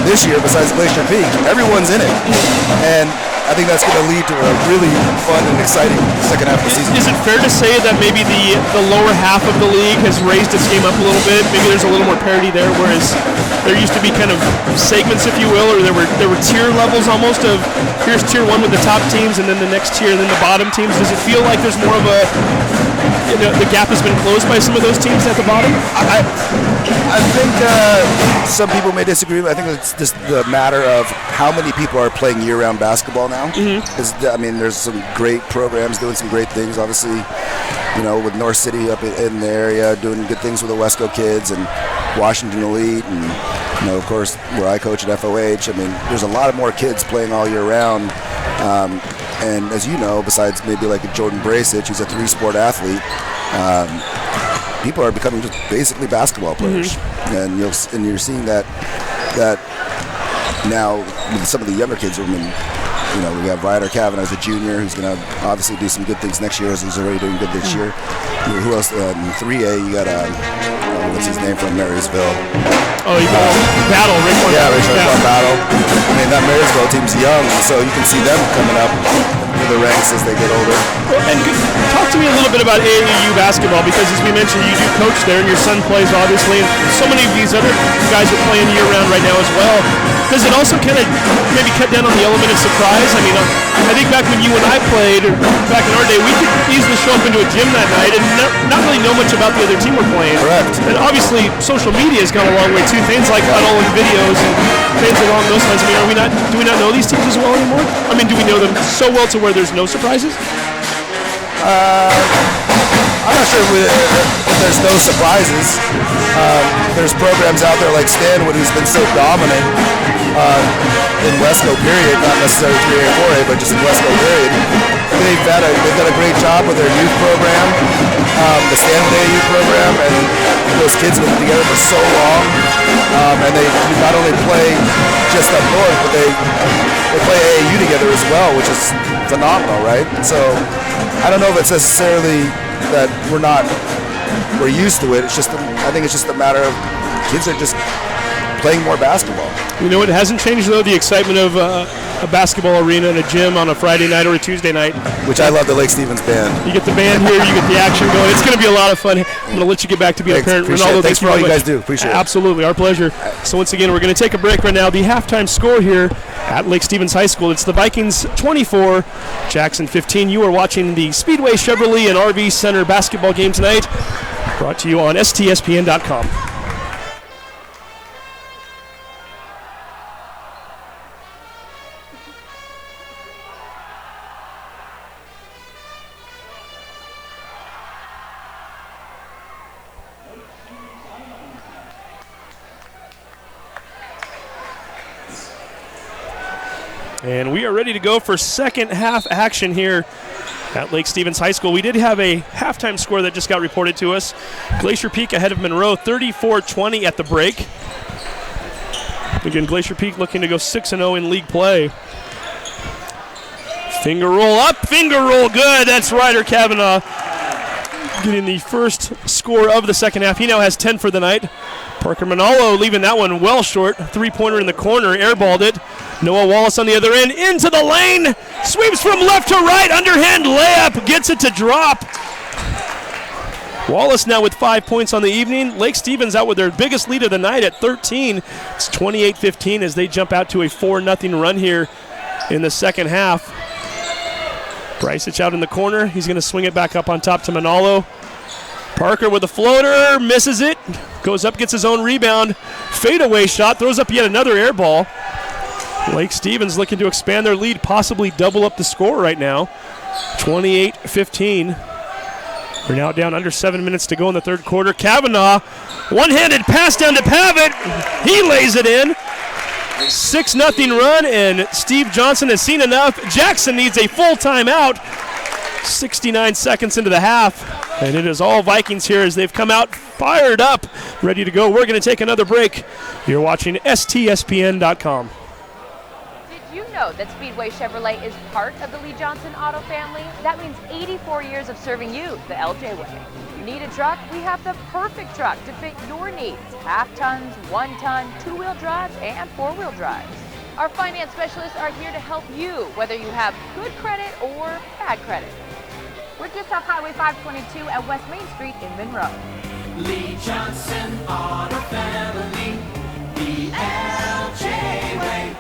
this year, besides Glacier Peak, everyone's in it, and I think that's going to lead to a really fun and exciting second half of the season. Is it fair to say that maybe the lower half of the league has raised its game up a little bit? Maybe there's a little more parity there, whereas there used to be kind of segments, if you will, or there were tier levels almost of here's tier 1 with the top teams, and then the next tier, and then the bottom teams. Does it feel like there's more of a the gap has been closed by some of those teams at the bottom? I think some people may disagree. I think it's just the matter of how many people are playing year-round basketball now. I mean, there's some great programs doing some great things. Obviously, with North City up in the area doing good things with the Wesco kids and Washington Elite, and of course, where I coach at FOH. I mean, there's a lot of more kids playing all year round. And as you know, besides maybe like a Jordan Bracich, who's a 3-sport athlete, people are becoming just basically basketball players, and you're seeing that now with some of the younger kids. I mean, we have Ryder Kavanaugh as a junior, who's going to obviously do some good things next year, as he's already doing good this year. Who else? In 3A, you got what's his name from Marysville? Oh, you got Battle, Rick. Yeah, Battle. I mean, that Marysville team's young, so you can see them coming up through the ranks as they get older. And talk to me a little bit about AAU basketball, because as we mentioned, you do coach there, and your son plays, obviously, and so many of these other guys are playing year-round right now as well. Does it also kind of maybe cut down on the element of surprise? I mean, I think back when you and I played, or back in our day, we could easily show up into a gym that night and not really know much about the other team we're playing. Correct. And obviously, social media has gone a long way too. Things like huddle and videos and things along those lines. I mean, do we not know these teams as well anymore? I mean, do we know them so well to where there's no surprises? I'm not sure if there's no surprises. There's programs out there like Stanwood, who's been so dominant in Wesco period, not necessarily 3A and 4A, but just in Wesco period. They've done a great job with their youth program, the Stanwood AAU program, and those kids have been together for so long. And they not only play just up north, but they play AAU together as well, which is phenomenal, right? So I don't know if it's necessarily that we're used to it. I think it's just a matter of kids are just playing more basketball. You know what hasn't changed, though? The excitement of a basketball arena and a gym on a Friday night or a Tuesday night. Which I love the Lake Stevens band. You get the band here, you get the action going. It's going to be a lot of fun. I'm going to let you get back to being a parent. Thanks for all you guys do. Appreciate it. Absolutely. Our pleasure. So once again, we're going to take a break right now. The halftime score here at Lake Stevens High School. It's the Vikings 24, Jackson 15. You are watching the Speedway Chevrolet and RV Center basketball game tonight. Brought to you on STSPN.com. And we are ready to go for second half action here at Lake Stevens High School. We did have a halftime score that just got reported to us. Glacier Peak ahead of Monroe, 34-20 at the break. Again, Glacier Peak looking to go 6-0 in league play. Finger roll up, finger roll good. That's Ryder Kavanaugh getting the first score of the second half. He now has 10 for the night. Parker Manalo leaving that one well short. Three-pointer in the corner, airballed it. Noah Wallace on the other end, into the lane. Sweeps from left to right, underhand layup, gets it to drop. Wallace now with 5 points on the evening. Lake Stevens out with their biggest lead of the night at 13. It's 28-15 as they jump out to a 4-0 run here in the second half. Brycich out in the corner. He's going to swing it back up on top to Manalo. Parker with a floater, misses it. Goes up, gets his own rebound. Fadeaway shot, throws up yet another air ball. Lake Stevens looking to expand their lead, possibly double up the score right now. 28-15. We're now down under 7 minutes to go in the third quarter. Kavanaugh, one-handed pass down to Pavitt. He lays it in. 6-0 run, and Steve Johnson has seen enough. Jackson needs a full timeout. 69 seconds into the half, and it is all Vikings here as they've come out fired up, ready to go. We're going to take another break. You're watching STSPN.com. Did you know that Speedway Chevrolet is part of the Lee Johnson Auto family? That means 84 years of serving you the LJ way. Need a truck? We have the perfect truck to fit your needs. Half tons, 1 ton, 2-wheel drives, and 4-wheel drives. Our finance specialists are here to help you, whether you have good credit or bad credit. We're just off Highway 522 at West Main Street in Monroe. Lee Johnson Auto Family, the LJ way.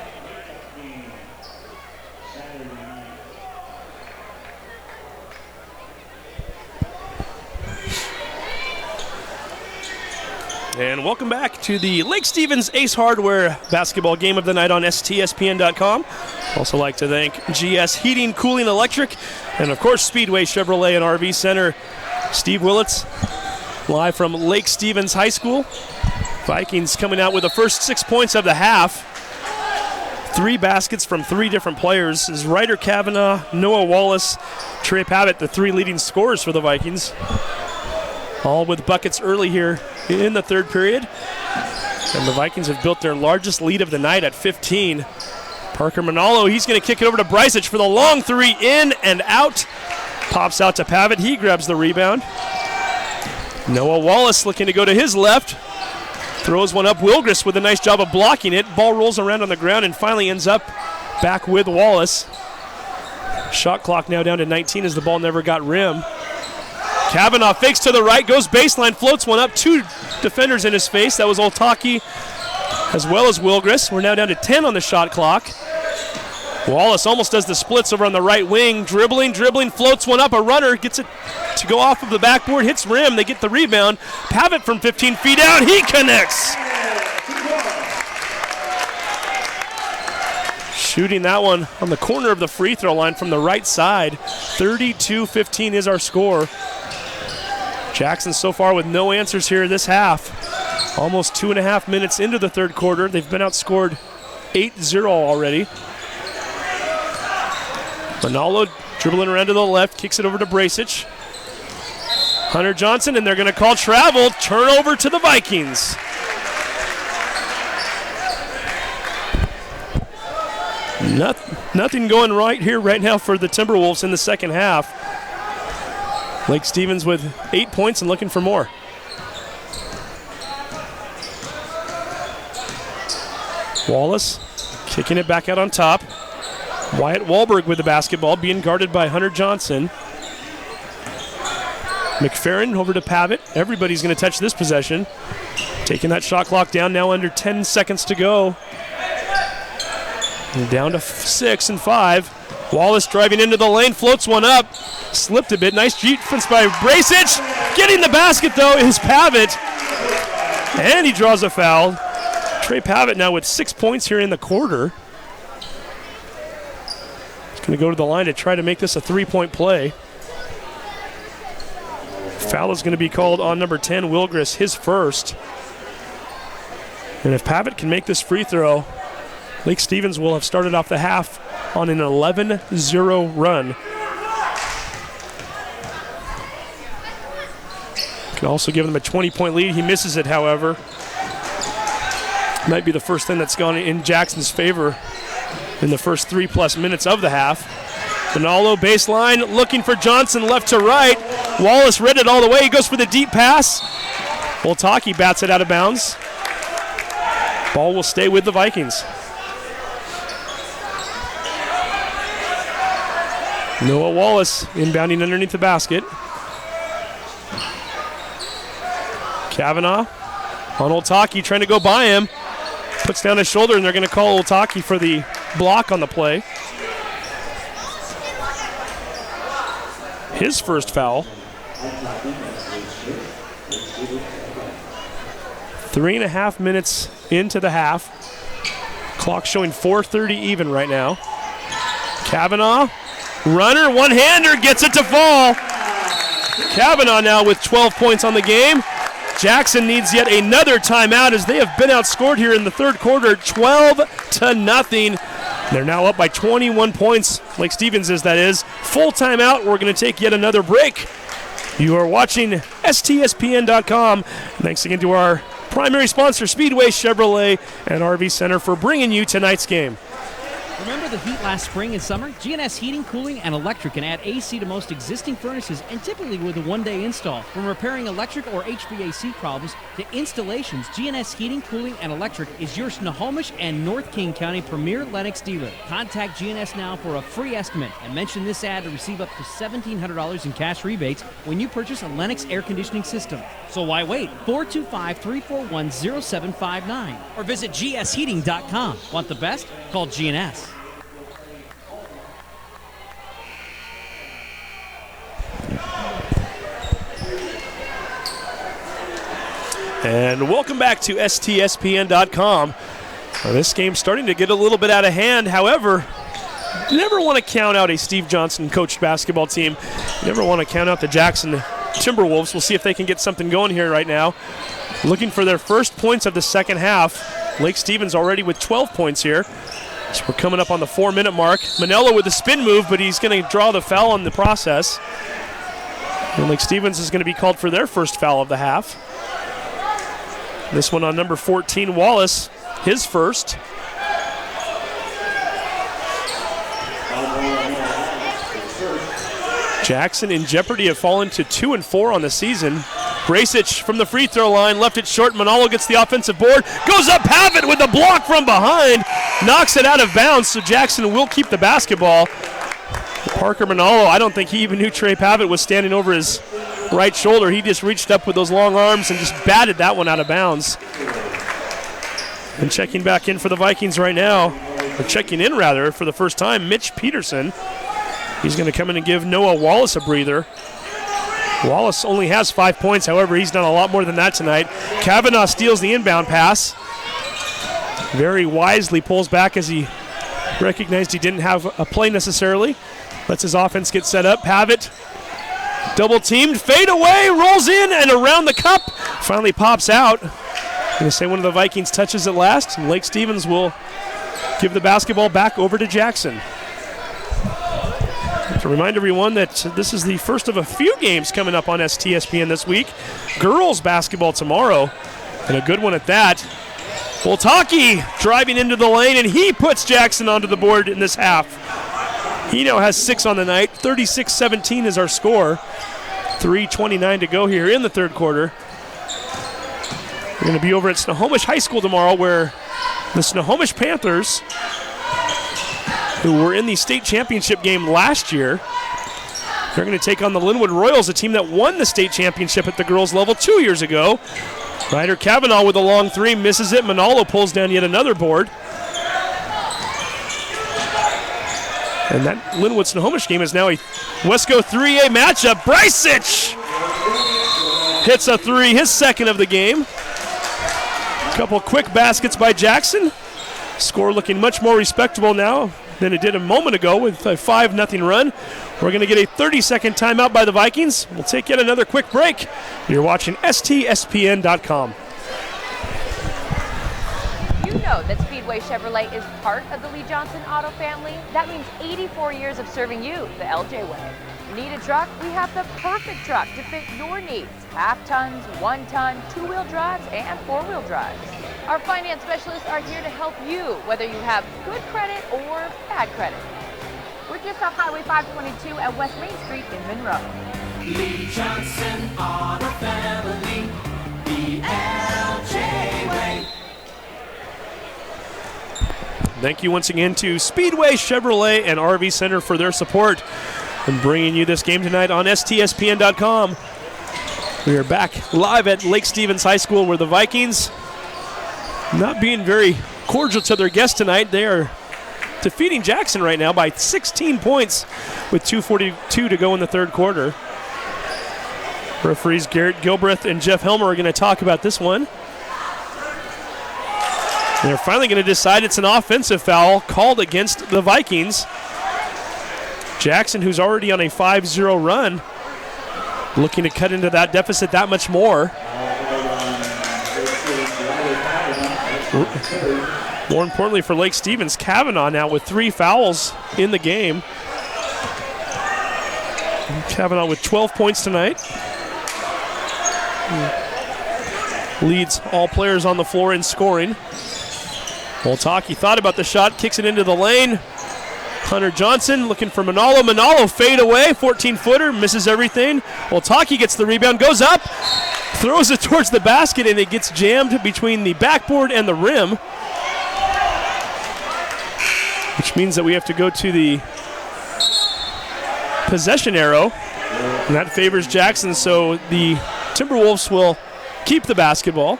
And welcome back to the Lake Stevens Ace Hardware basketball game of the night on STSPN.com. Also like to thank GS Heating, Cooling, Electric, and of course Speedway Chevrolet and RV Center. Steve Willits, live from Lake Stevens High School. Vikings coming out with the first 6 points of the half. 3 baskets from 3 different players. Is Ryder Kavanaugh, Noah Wallace, Trey Pavitt, the 3 leading scorers for the Vikings. All with buckets early here in the third period. And the Vikings have built their largest lead of the night at 15. Parker Manalo, he's going to kick it over to Brysic for the long 3, in and out. Pops out to Pavitt, he grabs the rebound. Noah Wallace looking to go to his left. Throws one up, Wilgris with a nice job of blocking it. Ball rolls around on the ground and finally ends up back with Wallace. Shot clock now down to 19 as the ball never got rim. Kavanaugh fakes to the right, goes baseline, floats one up, 2 defenders in his face. That was Oltaki as well as Wilgris. We're now down to 10 on the shot clock. Wallace almost does the splits over on the right wing. Dribbling, floats one up. A runner gets it to go off of the backboard, hits rim. They get the rebound. Pavitt from 15 feet out, he connects. Shooting that one on the corner of the free throw line from the right side. 32-15 is our score. Jackson so far with no answers here this half. Almost 2.5 minutes into the third quarter. They've been outscored 8-0 already. Manalo dribbling around to the left, kicks it over to Brysic. Hunter Johnson, and they're going to call travel. Turnover to the Vikings. Nothing going right here right now for the Timberwolves in the second half. Lake Stevens with 8 points and looking for more. Wallace kicking it back out on top. Wyatt Wahlberg with the basketball, being guarded by Hunter Johnson. McFerrin over to Pavitt. Everybody's going to touch this possession. Taking that shot clock down, now under 10 seconds to go. And down to 6 and 5. Wallace driving into the lane, floats one up. Slipped a bit. Nice defense by Brysic. Getting the basket, though, is Pavitt. And he draws a foul. Trey Pavitt now with 6 points here in the quarter. He's going to go to the line to try to make this a 3-point play. Foul is going to be called on number 10, Wilgris, his first. And if Pavitt can make this free throw, Lake Stevens will have started off the half on an 11-0 run. Can also give them a 20-point lead. He misses it, however. Might be the first thing that's gone in Jackson's favor in the first 3+ minutes of the half. Manalo baseline, looking for Johnson left to right. Wallace read it all the way. He goes for the deep pass. Oltaki bats it out of bounds. Ball will stay with the Vikings. Noah Wallace inbounding underneath the basket. Kavanaugh on Oltaki, trying to go by him. Puts down his shoulder, and they're going to call Oltaki for the block on the play. His first foul. 3.5 minutes into the half. Clock showing 4:30 even right now. Kavanaugh, runner, one-hander, gets it to fall. Kavanaugh now with 12 points on the game. Jackson needs yet another timeout as they have been outscored here in the third quarter, 12-0. They're now up by 21 points, Lake Stevens is, that is. Full timeout. We're going to take yet another break. You are watching STSPN.com. Thanks again to our primary sponsor, Speedway Chevrolet and RV Center, for bringing you tonight's game. Remember the heat last spring and summer? GNS Heating, Cooling, and Electric can add AC to most existing furnaces, and typically with a one-day install. From repairing electric or HVAC problems to installations, GNS Heating, Cooling, and Electric is your Snohomish and North King County premier Lennox dealer. Contact GNS now for a free estimate and mention this ad to receive up to $1,700 in cash rebates when you purchase a Lennox air conditioning system. So why wait? 425-341-0759 or visit gsheating.com. Want the best? Call GNS. And welcome back to STSPN.com. This game's starting to get a little bit out of hand. However, you never want to count out a Steve Johnson coached basketball team. You never want to count out the Jackson Timberwolves. We'll see if they can get something going here right now. Looking for their first points of the second half. Lake Stevens already with 12 points here. So we're coming up on the 4-minute mark. Manello with a spin move, but he's going to draw the foul in the process. And Lake Stevens is going to be called for their first foul of the half. This one on number 14, Wallace, his first. Jackson in jeopardy of falling to 2-4 on the season. Brasic from the free throw line, left it short. Manalo gets the offensive board, goes up Pavitt with the block from behind, knocks it out of bounds, so Jackson will keep the basketball. Parker Manalo, I don't think he even knew Trey Pavitt was standing over his right shoulder. He just reached up with those long arms and just batted that one out of bounds. And checking back in for the Vikings right now, or checking in rather for the first time, Mitch Peterson. He's going to come in and give Noah Wallace a breather. Wallace only has 5 points, however, he's done a lot more than that tonight. Kavanaugh steals the inbound pass. Very wisely pulls back as he recognized he didn't have a play necessarily. Lets his offense get set up. Pavitt double teamed, fade away, rolls in and around the cup. Finally pops out. Going to say one of the Vikings touches it last. And Lake Stevens will give the basketball back over to Jackson. To remind everyone that this is the first of a few games coming up on STSPN this week. Girls basketball tomorrow, and a good one at that. Woltaki driving into the lane, and he puts Jackson onto the board in this half. He now has 6 on the night. 36-17 is our score. 3:29 to go here in the third quarter. We're going to be over at Snohomish High School tomorrow, where the Snohomish Panthers, who were in the state championship game last year, they're going to take on the Linwood Royals, a team that won the state championship at the girls level 2 years ago. Ryder Kavanaugh with a long three, misses it. Manalo pulls down yet another board. And that Linwood Snohomish game is now a Wesco 3A matchup. Brasic hits a three, his second of the game. A couple quick baskets by Jackson. Score looking much more respectable now than it did a moment ago with a 5-0 run. We're going to get a 30-second timeout by the Vikings. We'll take yet another quick break. You're watching STSPN.com. You know that Speedway Chevrolet is part of the Lee Johnson Auto family. That means 84 years of serving you the LJ way. Need a truck? We have the perfect truck to fit your needs. Half tons, 1 ton, 2-wheel drives, and 4-wheel drives. Our finance specialists are here to help you, whether you have good credit or bad credit. We're just off Highway 522 at West Main Street in Monroe. Lee Johnson Auto Family, the LJ way. Thank you once again to Speedway Chevrolet and RV Center for their support and bringing you this game tonight on STSPN.com. We are back live at Lake Stevens High School, where the Vikings, not being very cordial to their guests tonight, they are defeating Jackson right now by 16 points with 2:42 to go in the third quarter. Referees Garrett Gilbreth and Jeff Helmer are going to talk about this one. They're finally going to decide it's an offensive foul called against the Vikings. Jackson, who's already on a 5-0 run, looking to cut into that deficit that much more. More importantly for Lake Stevens, Kavanaugh now with 3 fouls in the game. Kavanaugh with 12 points tonight. Leads all players on the floor in scoring. Woltaki thought about the shot, kicks it into the lane. Hunter Johnson looking for Manalo. Manalo fade away, 14-footer, misses everything. Woltaki gets the rebound, goes up, throws it towards the basket, and it gets jammed between the backboard and the rim. Which means that we have to go to the possession arrow, and that favors Jackson, so the Timberwolves will keep the basketball.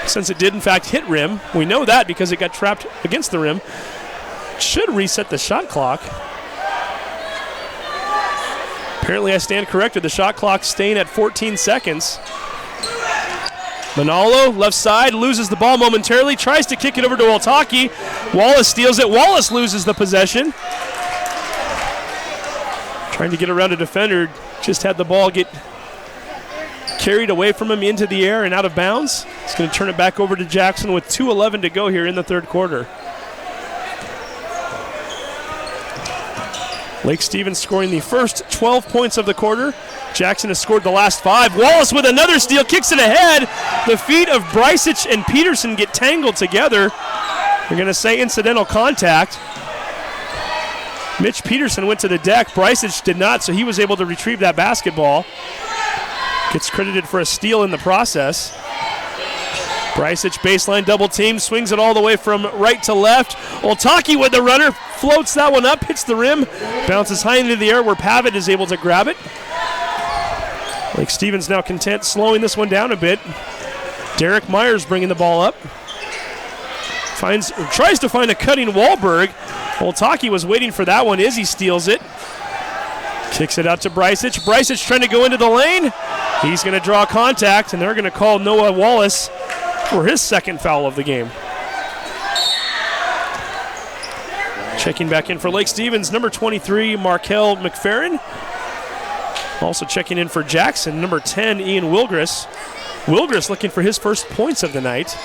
Since it did in fact hit rim, we know that because it got trapped against the rim. Should reset the shot clock. Apparently I stand corrected. The shot clock staying at 14 seconds. Manalo, left side, loses the ball momentarily, tries to kick it over to Woltaki. Wallace steals it. Wallace loses the possession. Trying to get around a defender, just had the ball get carried away from him into the air and out of bounds. He's going to turn it back over to Jackson with 2:11 to go here in the third quarter. Lake Stevens scoring the first 12 points of the quarter. Jackson has scored the last 5. Wallace with another steal, kicks it ahead. The feet of Brysic and Peterson get tangled together. We're going to say incidental contact. Mitch Peterson went to the deck. Brysic did not, so he was able to retrieve that basketball. Gets credited for a steal in the process. Brysic baseline double team, swings it all the way from right to left. Woltaki with the runner, floats that one up, hits the rim, bounces high into the air where Pavitt is able to grab it. Lake Stevens now content slowing this one down a bit. Derek Myers bringing the ball up. Tries to find a cutting Wahlberg. Woltaki was waiting for that one. Izzy steals it. Kicks it out to Brysic. Brysic trying to go into the lane. He's going to draw contact, and they're going to call Noah Wallace for his second foul of the game. Checking back in for Lake Stevens, number 23, Markel McFerrin. Also checking in for Jackson, number 10, Ian Wilgris. Wilgris looking for his first points of the night.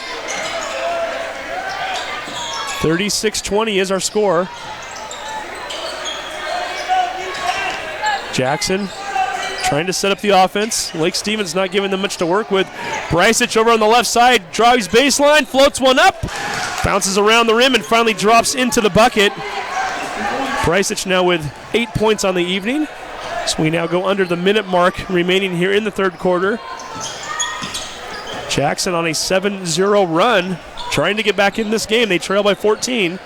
36-20 is our score. Jackson trying to set up the offense. Lake Stevens not giving them much to work with. Brysic over on the left side, drives baseline, floats one up, bounces around the rim, and finally drops into the bucket. Brysic now with 8 points on the evening. So we now go under the minute mark remaining here in the third quarter. Jackson on a 7-0 run, trying to get back in this game. They trail by 14.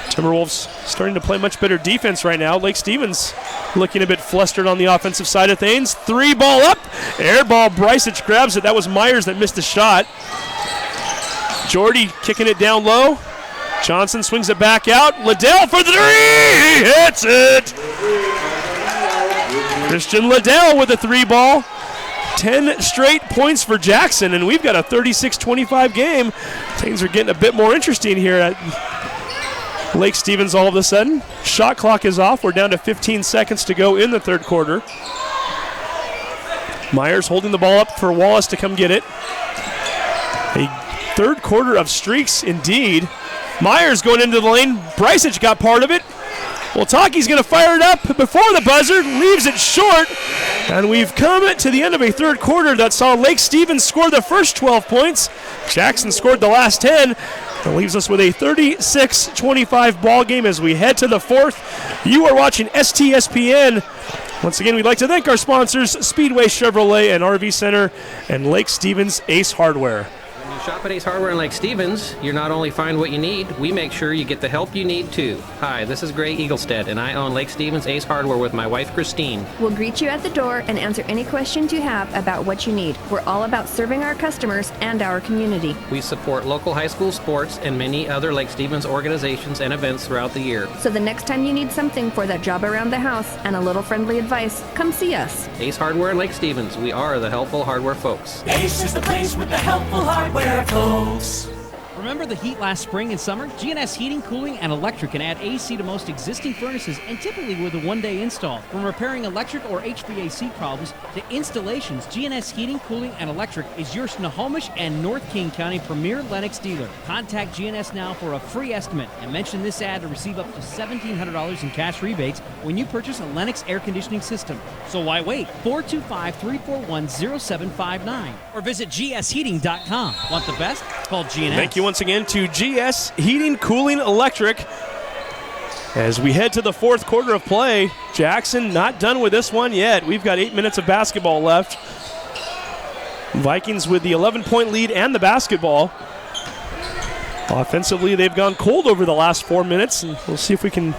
Timberwolves starting to play much better defense right now. Lake Stevens looking a bit flustered on the offensive side of things. 3 ball up, air ball, Brysic grabs it. That was Myers that missed the shot. Jordy kicking it down low. Johnson swings it back out. Liddell for the 3, he hits it. Christian Liddell with a 3 ball. 10 straight points for Jackson, and we've got a 36-25 game. Things are getting a bit more interesting here at Lake Stevens all of a sudden. Shot clock is off. We're down to 15 seconds to go in the third quarter. Myers holding the ball up for Wallace to come get it. A third quarter of streaks indeed. Myers going into the lane. Brysic got part of it. Woltaki's going to fire it up before the buzzer, leaves it short, and we've come to the end of a third quarter that saw Lake Stevens score the first 12 points. Jackson scored the last 10. That leaves us with a 36-25 ball game as we head to the fourth. You are watching STSPN. Once again, we'd like to thank our sponsors, Speedway Chevrolet and RV Center, and Lake Stevens Ace Hardware. When you shop at Ace Hardware in Lake Stevens, you not only find what you need, we make sure you get the help you need too. Hi, this is Gray Eaglestead, and I own Lake Stevens Ace Hardware with my wife Christine. We'll greet you at the door and answer any questions you have about what you need. We're all about serving our customers and our community. We support local high school sports and many other Lake Stevens organizations and events throughout the year. So the next time you need something for that job around the house and a little friendly advice, come see us. Ace Hardware in Lake Stevens, we are the helpful hardware folks. Ace is the place with the helpful hardware. hardware, folks. Remember the heat last spring and summer? GNS Heating, Cooling, and Electric can add AC to most existing furnaces, and typically with a one-day install. From repairing electric or HVAC problems to installations, GNS Heating, Cooling, and Electric is your Snohomish and North King County premier Lennox dealer. Contact GNS now for a free estimate and mention this ad to receive up to $1,700 in cash rebates when you purchase a Lennox air conditioning system. So why wait? 425-341-0759 or visit gsheating.com. Want the best? Call GNS. Thank you once again to GS Heating, Cooling, Electric. As we head to the fourth quarter of play, Jackson not done with this one yet. We've got 8 minutes of basketball left. Vikings with the 11-point lead and the basketball. Offensively, they've gone cold over the last 4 minutes, and we'll see if we can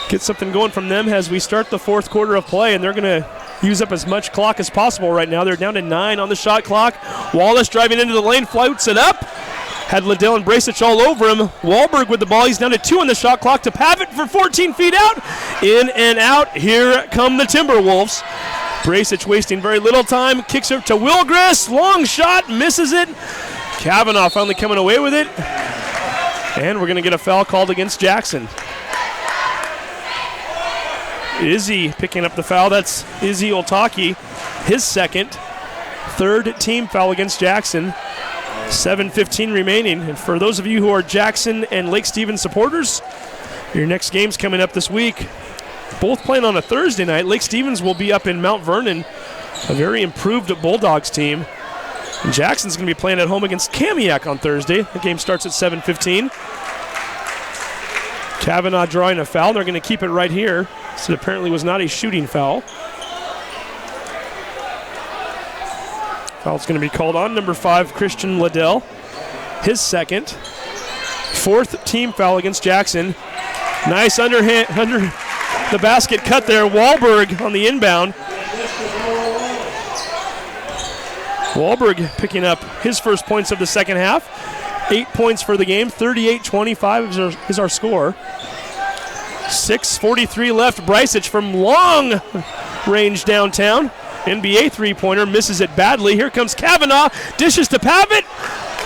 get something going from them as we start the fourth quarter of play, and they're going to use up as much clock as possible right now. They're down to 9 on the shot clock. Wallace driving into the lane, floats it up. Had Liddell and Bracich all over him. Wahlberg with the ball. He's down to 2 on the shot clock to Pavitt for 14 feet out. In and out. Here come the Timberwolves. Bracich wasting very little time. Kicks it to Wilgris. Long shot. Misses it. Kavanaugh finally coming away with it. And we're going to get a foul called against Jackson. Izzy picking up the foul. That's Izzy Otaki, his second. Third team foul against Jackson. 7:15 remaining. And for those of you who are Jackson and Lake Stevens supporters, your next game's coming up this week. Both playing on a Thursday night. Lake Stevens will be up in Mount Vernon, a very improved Bulldogs team. And Jackson's going to be playing at home against Kamiak on Thursday. The game starts at 7:15. Kavanaugh drawing a foul. They're going to keep it right here. So it apparently was not a shooting foul. Foul's going to be called on number 5, Christian Liddell. His second. Fourth team foul against Jackson. Nice underhand, under the basket cut there. Wahlberg on the inbound. Wahlberg picking up his first points of the second half. 8 points for the game. 38-25 is our score. 6:43 left. Bracich from long range downtown. NBA three-pointer, misses it badly. Here comes Kavanaugh, dishes to Pavitt,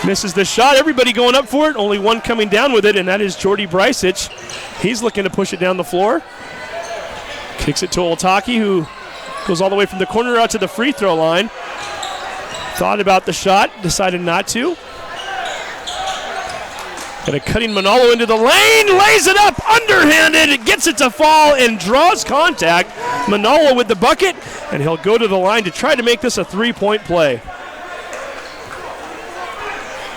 misses the shot. Everybody going up for it. Only one coming down with it, and that is Jordy Bracich. He's looking to push it down the floor. Kicks it to Otaki, who goes all the way from the corner out to the free throw line. Thought about the shot, decided not to. Got a cutting Manalo into the lane, lays it up, underhanded, gets it to fall and draws contact. Manalo with the bucket, and he'll go to the line to try to make this a three-point play.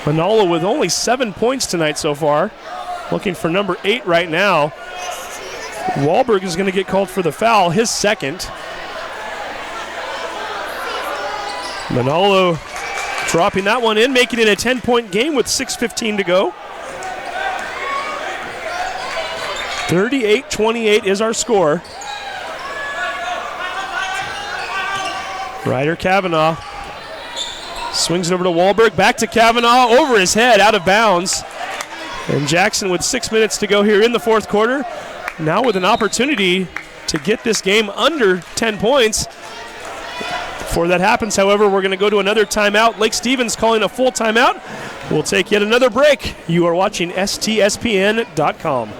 Manalo with only 7 points tonight so far. Looking for number 8 right now. Wahlberg is going to get called for the foul, his second. Manalo dropping that one in, making it a 10-point game with 6:15 to go. 38-28 is our score. Ryder Kavanaugh swings it over to Wahlberg, back to Kavanaugh, over his head, out of bounds. And Jackson with 6 minutes to go here in the fourth quarter, now with an opportunity to get this game under 10 points. Before that happens, however, we're going to go to another timeout. Lake Stevens calling a full timeout. We'll take yet another break. You are watching STSPN.com.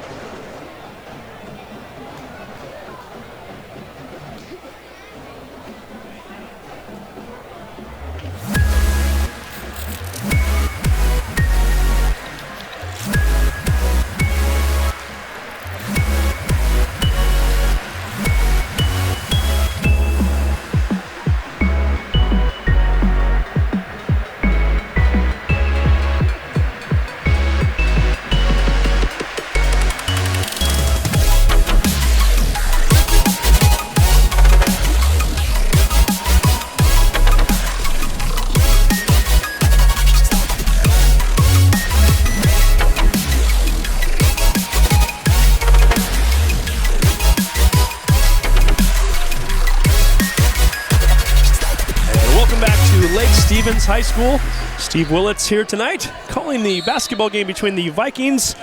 High School. Steve Willits here tonight, calling the basketball game between the Vikings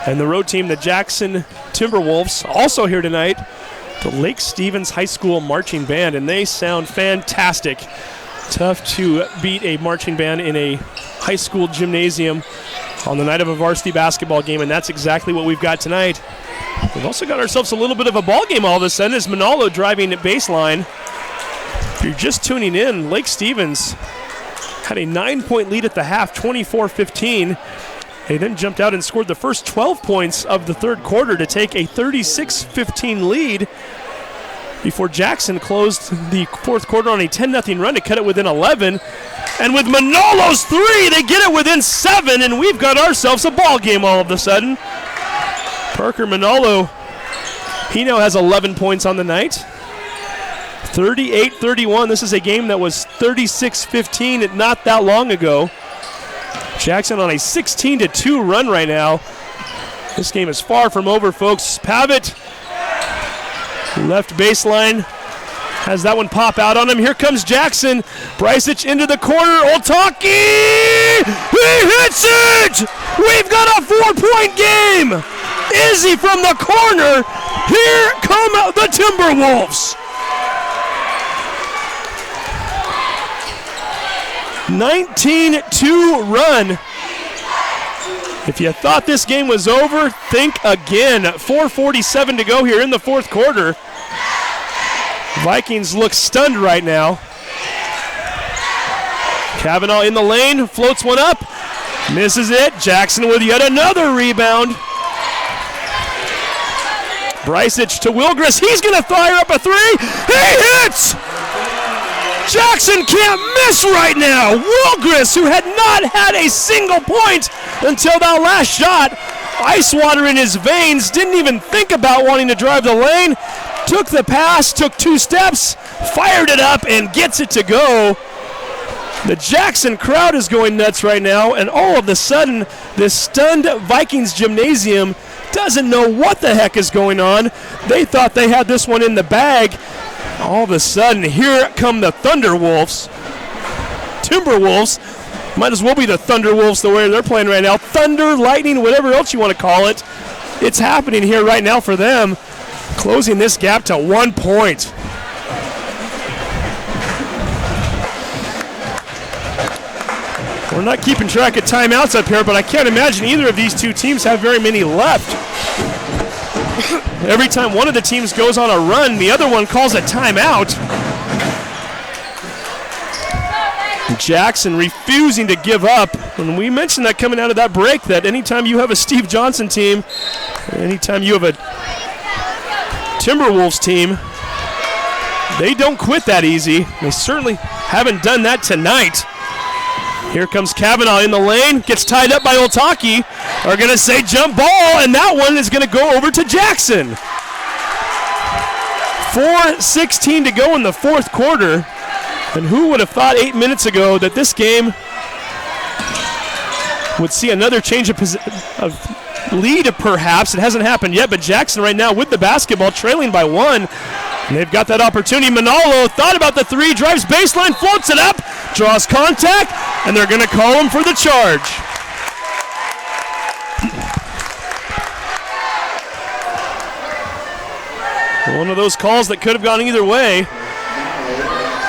and the road team, the Jackson Timberwolves. Also here tonight, the Lake Stevens High School Marching Band, and they sound fantastic. Tough to beat a marching band in a high school gymnasium on the night of a varsity basketball game, and that's exactly what we've got tonight. We've also got ourselves a little bit of a ball game all of a sudden as Manalo driving at baseline. If you're just tuning in, Lake Stevens had a 9-point lead at the half, 24-15. They then jumped out and scored the first 12 points of the third quarter to take a 36-15 lead before Jackson closed the fourth quarter on a 10-0 run to cut it within 11. And with Manolo's three, they get it within 7, and we've got ourselves a ball game all of a sudden. Parker Manalo, he now has 11 points on the night. 38-31. This is a game that was 36-15 not that long ago. Jackson on a 16-2 run right now. This game is far from over, folks. Pavitt, left baseline, has that one pop out on him. Here comes Jackson. Brycich into the corner. Oltaki! He hits it! We've got a 4-point game! Izzy from the corner. Here come the Timberwolves. 19-2 run. If you thought this game was over, think again. 4:47 to go here in the fourth quarter. Vikings look stunned right now. Kavanaugh in the lane, floats one up, misses it. Jackson with yet another rebound. Brycich to Wilgris. He's going to fire up a three. He hits! Jackson can't miss right now. Wilgris, who had not had a single point until that last shot, ice water in his veins, didn't even think about wanting to drive the lane, took the pass, took 2 steps, fired it up, and gets it to go. The Jackson crowd is going nuts right now, and all of a sudden, this stunned Vikings gymnasium doesn't know what the heck is going on. They thought they had this one in the bag. All of a sudden, here come the Thunderwolves. Timberwolves. Might as well be the Thunderwolves the way they're playing right now. Thunder, lightning, whatever else you want to call it. It's happening here right now for them. Closing this gap to 1 point. We're not keeping track of timeouts up here, but I can't imagine either of these two teams have very many left. Every time one of the teams goes on a run, the other one calls a timeout. Jackson refusing to give up. And we mentioned that coming out of that break, that anytime you have a Steve Johnson team, anytime you have a Timberwolves team, they don't quit that easy. They certainly haven't done that tonight. Here comes Kavanaugh in the lane, gets tied up by Oltaki. Are going to say jump ball, and that one is going to go over to Jackson. 4:16 to go in the fourth quarter. And who would have thought 8 minutes ago that this game would see another change of lead, perhaps. It hasn't happened yet, but Jackson right now with the basketball, trailing by 1. And they've got that opportunity. Manalo thought about the three, drives baseline, floats it up, draws contact, and they're going to call him for the charge. One of those calls that could have gone either way.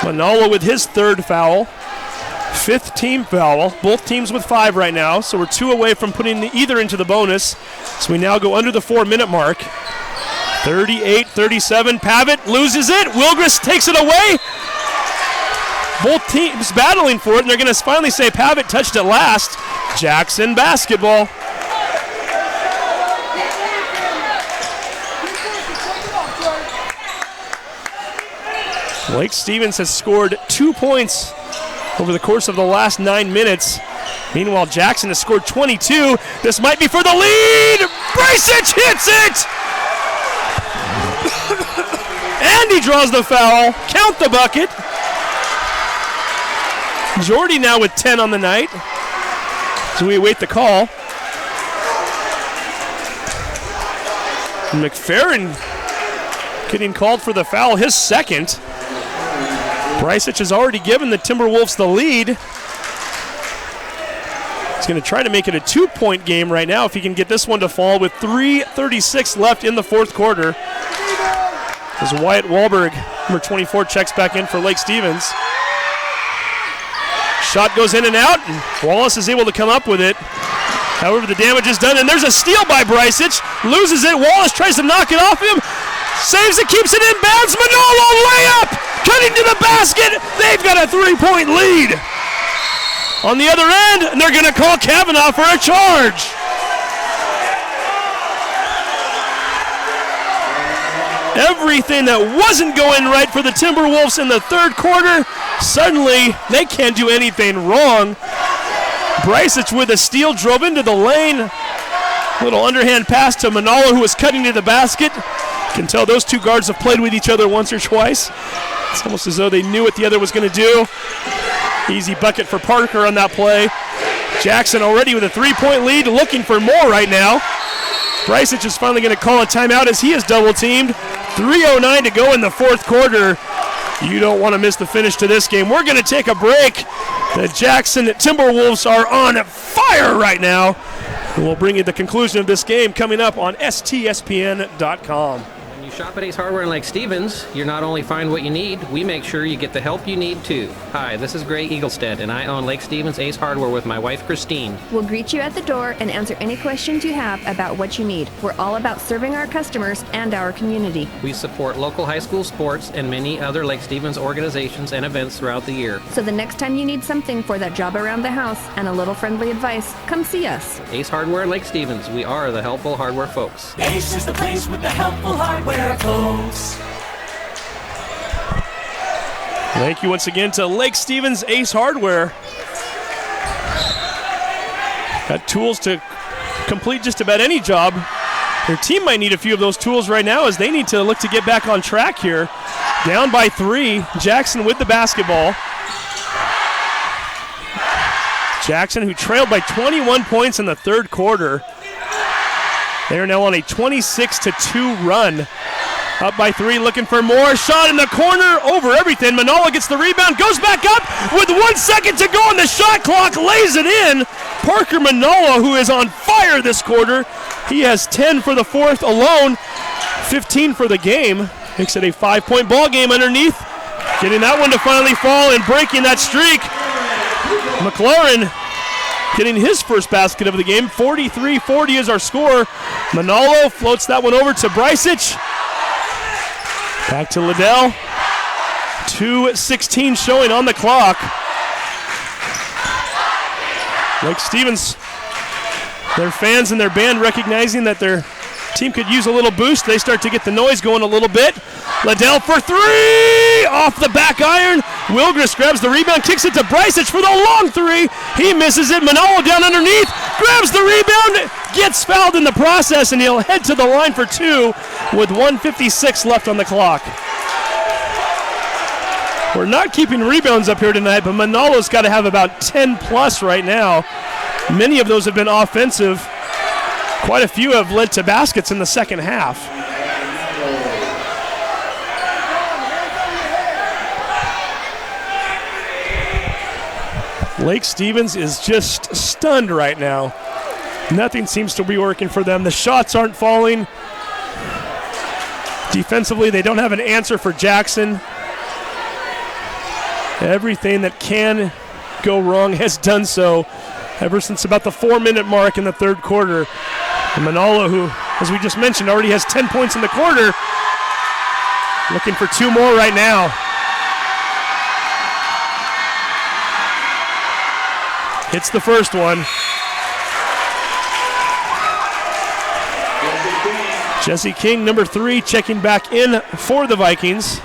Manalo with his 3rd foul, 5th team foul. Both teams with 5 right now, so we're 2 away from putting either into the bonus. So we now go under the 4-minute mark. 38-37, Pavitt loses it. Wilgris takes it away. Both teams battling for it, and they're going to finally say Pavitt touched it last. Jackson basketball. Lake Stevens has scored 2 points over the course of the last 9 minutes. Meanwhile, Jackson has scored 22. This might be for the lead. Brycich hits it! And he draws the foul. Count the bucket. Jordy now with 10 on the night. So we await the call. McFerrin getting called for the foul, his 2nd. Brycich has already given the Timberwolves the lead. He's going to try to make it a 2-point game right now if he can get this one to fall with 3:36 left in the fourth quarter. As Wyatt Wahlberg, number 24, checks back in for Lake Stevens. Shot goes in and out, and Wallace is able to come up with it. However, the damage is done, and there's a steal by Brysic. Loses it. Wallace tries to knock it off him. Saves it, keeps it in bounds. Manolo layup! Cutting to the basket. They've got a 3-point lead. On the other end, and they're going to call Kavanaugh for a charge. Everything that wasn't going right for the Timberwolves in the third quarter, suddenly they can't do anything wrong. Brysic with a steal, drove into the lane. Little underhand pass to Manolo, who was cutting to the basket. You can tell those two guards have played with each other once or twice. It's almost as though they knew what the other was going to do. Easy bucket for Parker on that play. Jackson already with a 3-point lead, looking for more right now. Brysic is finally going to call a timeout as he is double-teamed. 3:09 to go in the fourth quarter. You don't want to miss the finish to this game. We're going to take a break. The Jackson Timberwolves are on fire right now. And we'll bring you the conclusion of this game coming up on STSPN.com. When you shop at Ace Hardware in Lake Stevens, you not only find what you need, we make sure you get the help you need too. Hi, this is Gray Eaglestead, and I own Lake Stevens Ace Hardware with my wife Christine. We'll greet you at the door and answer any questions you have about what you need. We're all about serving our customers and our community. We support local high school sports and many other Lake Stevens organizations and events throughout the year. So the next time you need something for that job around the house and a little friendly advice, come see us. Ace Hardware in Lake Stevens, we are the helpful hardware folks. Ace is the place with the helpful hardware, folks. Thank you once again to Lake Stevens Ace Hardware. Got tools to complete just about any job. Their team might need a few of those tools right now as they need to look to get back on track here. Down by 3, Jackson with the basketball. Jackson, who trailed by 21 points in the third quarter. They are now on a 26-2 run. Up by 3, looking for more. Shot in the corner, over everything. Manolo gets the rebound, goes back up with 1 second to go on the shot clock, lays it in. Parker Manolo, who is on fire this quarter. He has 10 for the fourth alone, 15 for the game. Makes it a 5-point ball game underneath. Getting that one to finally fall and breaking that streak. McLaurin getting his first basket of the game. 43-40 is our score. Manolo floats that one over to Brysic. Back to Liddell. 2:16 showing on the clock. Lake Stevens, their fans and their band recognizing that their team could use a little boost. They start to get the noise going a little bit. Liddell for 3! Off the back iron. Wilgris grabs the rebound, kicks it to Brysic for the long 3. He misses it. Manolo down underneath, grabs the rebound, gets fouled in the process, and he'll head to the line for 2 with 1:56 left on the clock. We're not keeping rebounds up here tonight, but Manolo's got to have about 10 plus right now. Many of those have been offensive. Quite a few have led to baskets in the second half. Lake Stevens is just stunned right now. Nothing seems to be working for them. The shots aren't falling. Defensively, they don't have an answer for Jackson. Everything that can go wrong has done so ever since about the 4-minute mark in the third quarter. And Manolo, who, as we just mentioned, already has 10 points in the quarter, looking for 2 more right now. Hits the first one. Jesse King, number 3, checking back in for the Vikings.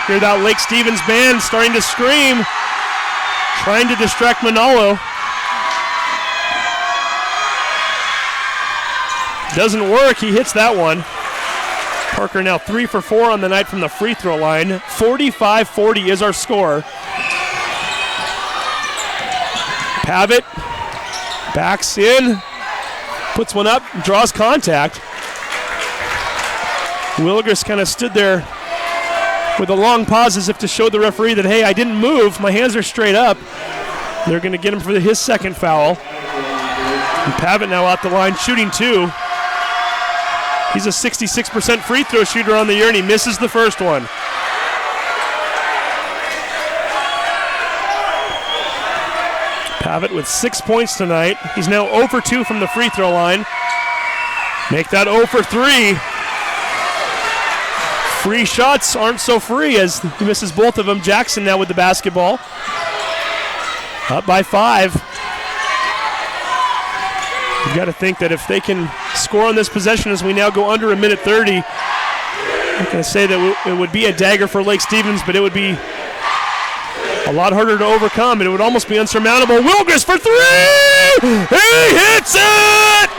Hear that Lake Stevens band starting to scream, trying to distract Manolo. Doesn't work, he hits that one. Parker now 3 for 4 on the night from the free throw line. 45-40 is our score. Pavitt backs in, puts one up, draws contact. Wilgris kind of stood there with a long pause as if to show the referee that, hey, I didn't move, my hands are straight up. They're going to get him for his second foul. And Pavitt now out the line shooting 2. He's a 66% free throw shooter on the year, and he misses the first one. Pavitt with 6 points tonight. He's now 0 for 2 from the free throw line. Make that 0 for 3. Free shots aren't so free as he misses both of them. Jackson now with the basketball. Up by 5. You've got to think that if they can score on this possession as we now go under a minute 30, I'm going to say that it would be a dagger for Lake Stevens, but it would be a lot harder to overcome. It would almost be unsurmountable. Wilgris for 3! He hits it!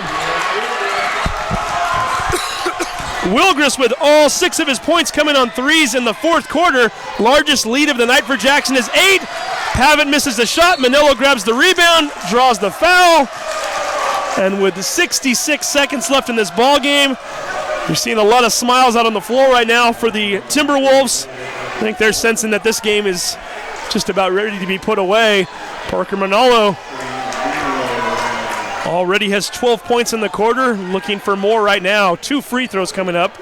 Wilgris with all 6 of his points coming on threes in the fourth quarter. Largest lead of the night for Jackson is 8. Pavitt misses the shot. Manillo grabs the rebound, draws the foul. And with 66 seconds left in this ball game, you're seeing a lot of smiles out on the floor right now for the Timberwolves. I think they're sensing that this game is just about ready to be put away. Parker Manillo already has 12 points in the quarter, looking for more right now. 2 free throws coming up.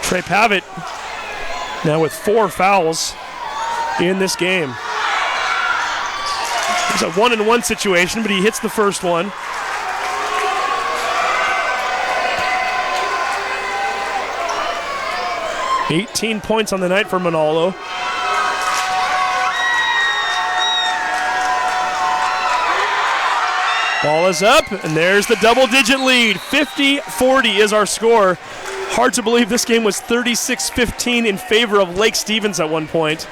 Trey Pavitt now with 4 fouls in this game. It's a 1-and-1 situation, but he hits the first one. $18 points on the night for Manillo. Ball is up, and there's the double-digit lead. 50-40 is our score. Hard to believe this game was 36-15 in favor of Lake Stevens at one point.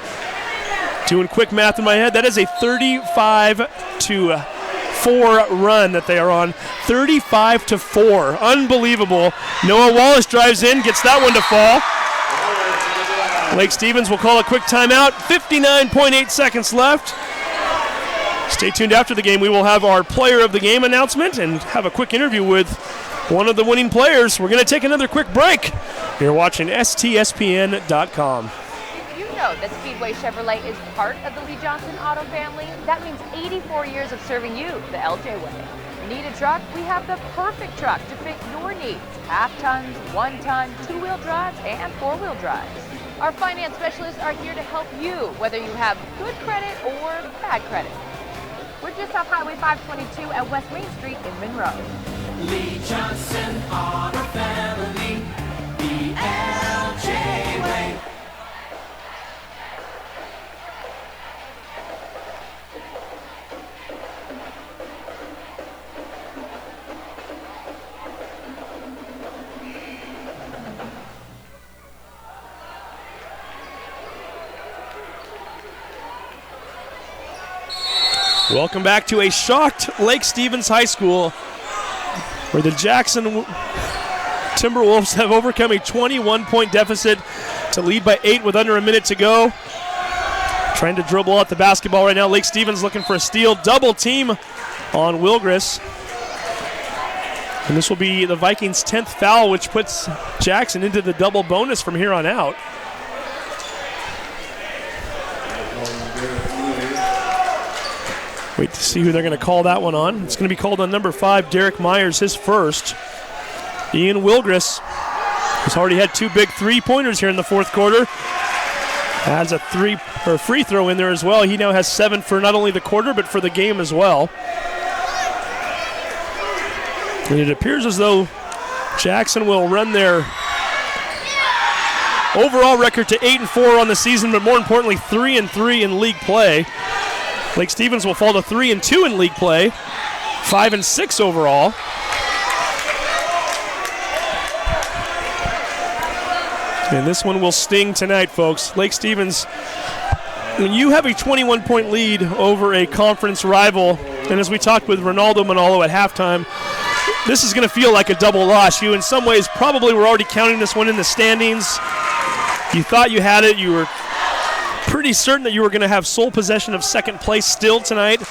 Doing quick math in my head, that is a 35-4 run that they are on. 35-4, unbelievable. Noah Wallace drives in, gets that one to fall. Lake Stevens will call a quick timeout. 59.8 seconds left. Stay tuned after the game. We will have our player of the game announcement and have a quick interview with one of the winning players. We're going to take another quick break. You're watching STSPN.com. Did you know that Speedway Chevrolet is part of the Lee Johnson Auto family? That means 84 years of serving you the LJ way. Need a truck? We have the perfect truck to fit your needs. Half tons, 1 ton, 2-wheel drives, and 4-wheel drives. Our finance specialists are here to help you, whether you have good credit or bad credit. We're just off Highway 522 at West Main Street in Monroe. Lee Johnson Auto Family, the LJ way. Welcome back to a shocked Lake Stevens High School, where the Jackson Timberwolves have overcome a 21-point deficit to lead by 8 with under a minute to go. Trying to dribble out the basketball right now. Lake Stevens looking for a steal. Double team on Wilgris. And this will be the Vikings' 10th foul, which puts Jackson into the double bonus from here on out. Wait to see who they're going to call that one on. It's going to be called on number 5, Derek Myers, his first. Ian Wilgris has already had 2 big 3-pointers here in the fourth quarter. Adds a free throw in there as well. He now has 7 for not only the quarter, but for the game as well. And it appears as though Jackson will run their overall record to 8-4 on the season, but more importantly, 3-3 in league play. Lake Stevens will fall to 3-2 in league play, 5-6 overall. And this one will sting tonight, folks. Lake Stevens, when you have a 21-point lead over a conference rival, and as we talked with Ronaldo Manillo at halftime, this is going to feel like a double loss. You, in some ways, probably were already counting this one in the standings. You thought you had it. You were pretty certain that you were going to have sole possession of second place still tonight,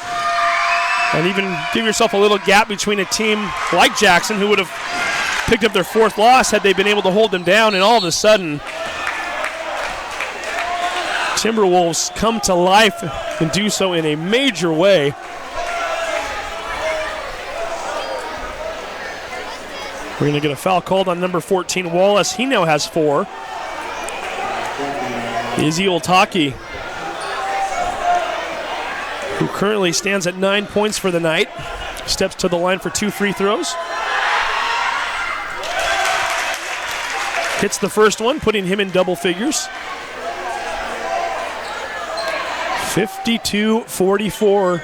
and even give yourself a little gap between a team like Jackson, who would have picked up their 4th loss had they been able to hold them down. And all of a sudden, Timberwolves come to life and do so in a major way. We're going to get a foul called on number 14, Wallace. He now has 4. Izzy Oltaki who currently stands at 9 points for the night, steps to the line for 2 free throws. Hits the first one, putting him in double figures. 52-44.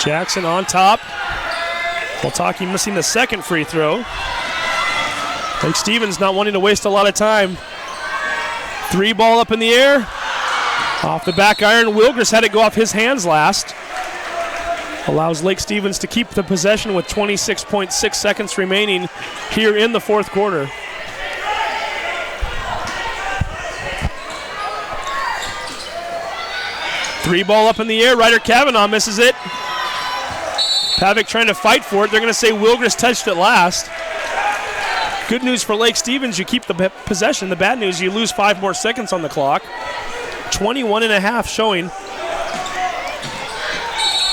Jackson on top. Waltaki missing the second free throw. Lake Stevens not wanting to waste a lot of time. 3 ball up in the air. Off the back iron, Wilgers had it go off his hands last. Allows Lake Stevens to keep the possession with 26.6 seconds remaining here in the fourth quarter. Three ball up in the air. Ryder Kavanaugh misses it. Pavic trying to fight for it. They're going to say Wilgers touched it last. Good news for Lake Stevens, you keep the possession. The bad news, you lose 5 more seconds on the clock. 21.5 showing.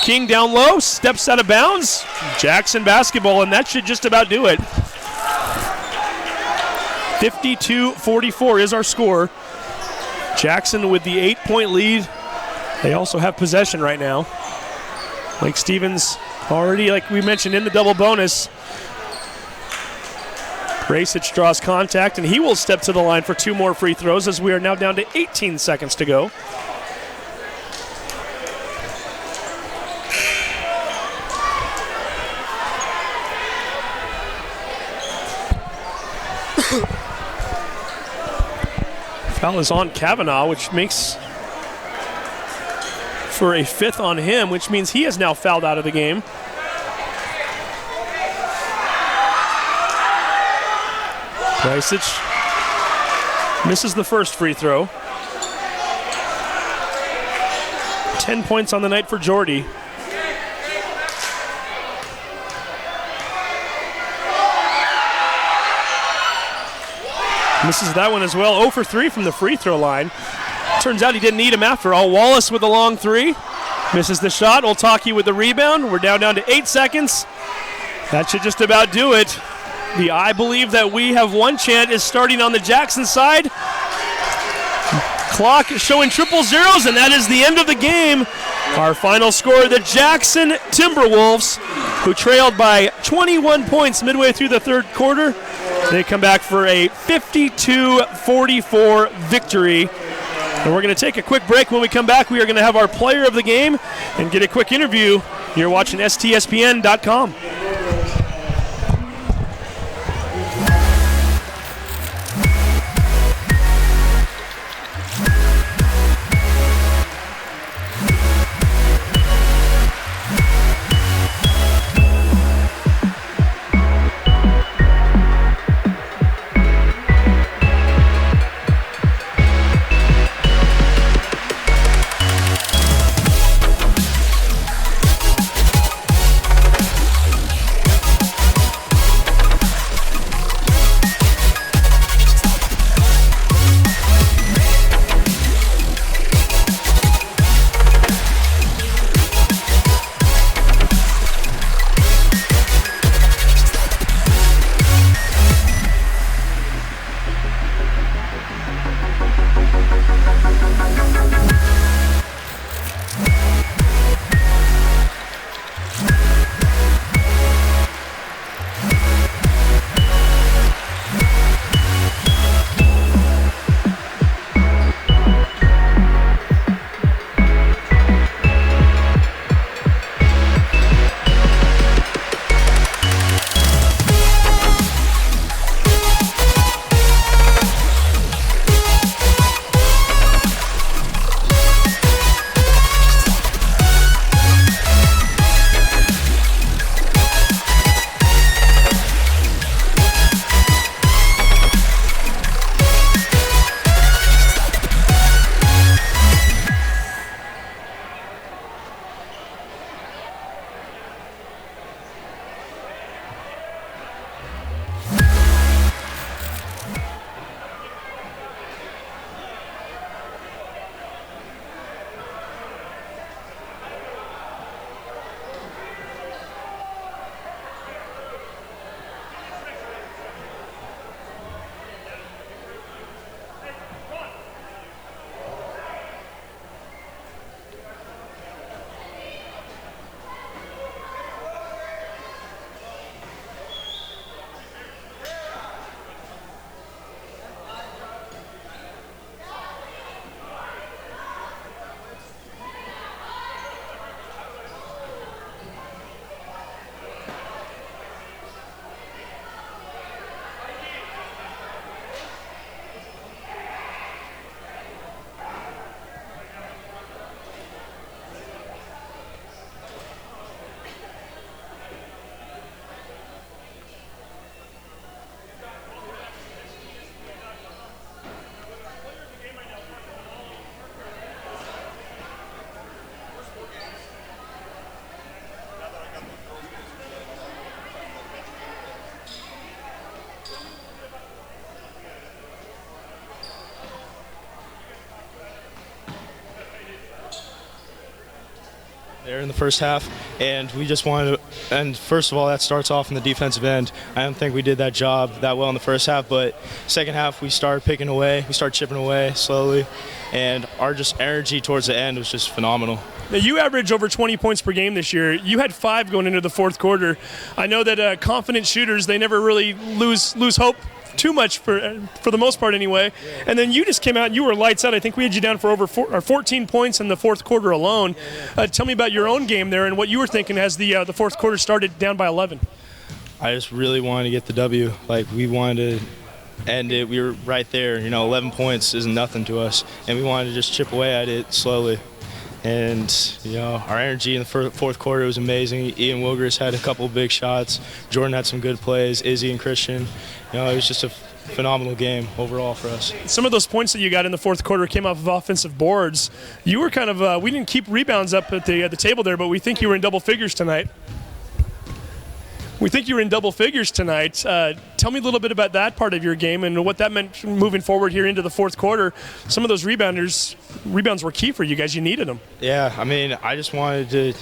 King down low, steps out of bounds. Jackson basketball, and that should just about do it. 52-44 is our score. Jackson with the 8-point lead. They also have possession right now. Lake Stevens already, like we mentioned, in the double bonus. Brasic draws contact, and he will step to the line for 2 more free throws as we are now down to 18 seconds to go. Foul is on Kavanaugh, which makes for a 5th on him, which means he is now fouled out of the game. Brasic misses the first free throw. 10 points on the night for Jordy. Misses that one as well. 0 for 3 from the free throw line. Turns out he didn't need him after all. Wallace with a long 3. Misses the shot. Oltaki with the rebound. We're down to 8 seconds. That should just about do it. The I believe that we have won chant is starting on the Jackson side. Clock showing triple zeros, and that is the end of the game. Our final score, the Jackson Timberwolves, who trailed by 21 points midway through the third quarter. They come back for a 52-44 victory. And we're going to take a quick break. When we come back, we are going to have our player of the game and get a quick interview. You're watching STSPN.com. there in the first half, and we just wanted to, and first of all, that starts off in the defensive end. I don't think we did that job that well in the first half, but second half we started picking away, we started chipping away slowly, and our just energy towards the end was just phenomenal. Now, you average over 20 points per game this year. You had 5 going into the fourth quarter. I know that confident shooters, they never really lose hope too much for the most part anyway. And then you just came out and you were lights out. I think we had you down for over 14 points in the fourth quarter alone. Tell me about your own game there and what you were thinking as the fourth quarter started down by 11. I just really wanted to get the W. Like, we wanted to end it. We were right there. 11 points isn't nothing to us, and we wanted to just chip away at it slowly. And, our energy in the fourth quarter was amazing. Ian Wilgers had a couple big shots. Jordan had some good plays. Izzy and Christian. It was just a phenomenal game overall for us. Some of those points that you got in the fourth quarter came off of offensive boards. You were kind of, we didn't keep rebounds up at the table there, but we think you were in double figures tonight. Tell me a little bit about that part of your game and what that meant moving forward here into the fourth quarter. Some of those rebounds were key for you guys. You needed them. Yeah, I just wanted to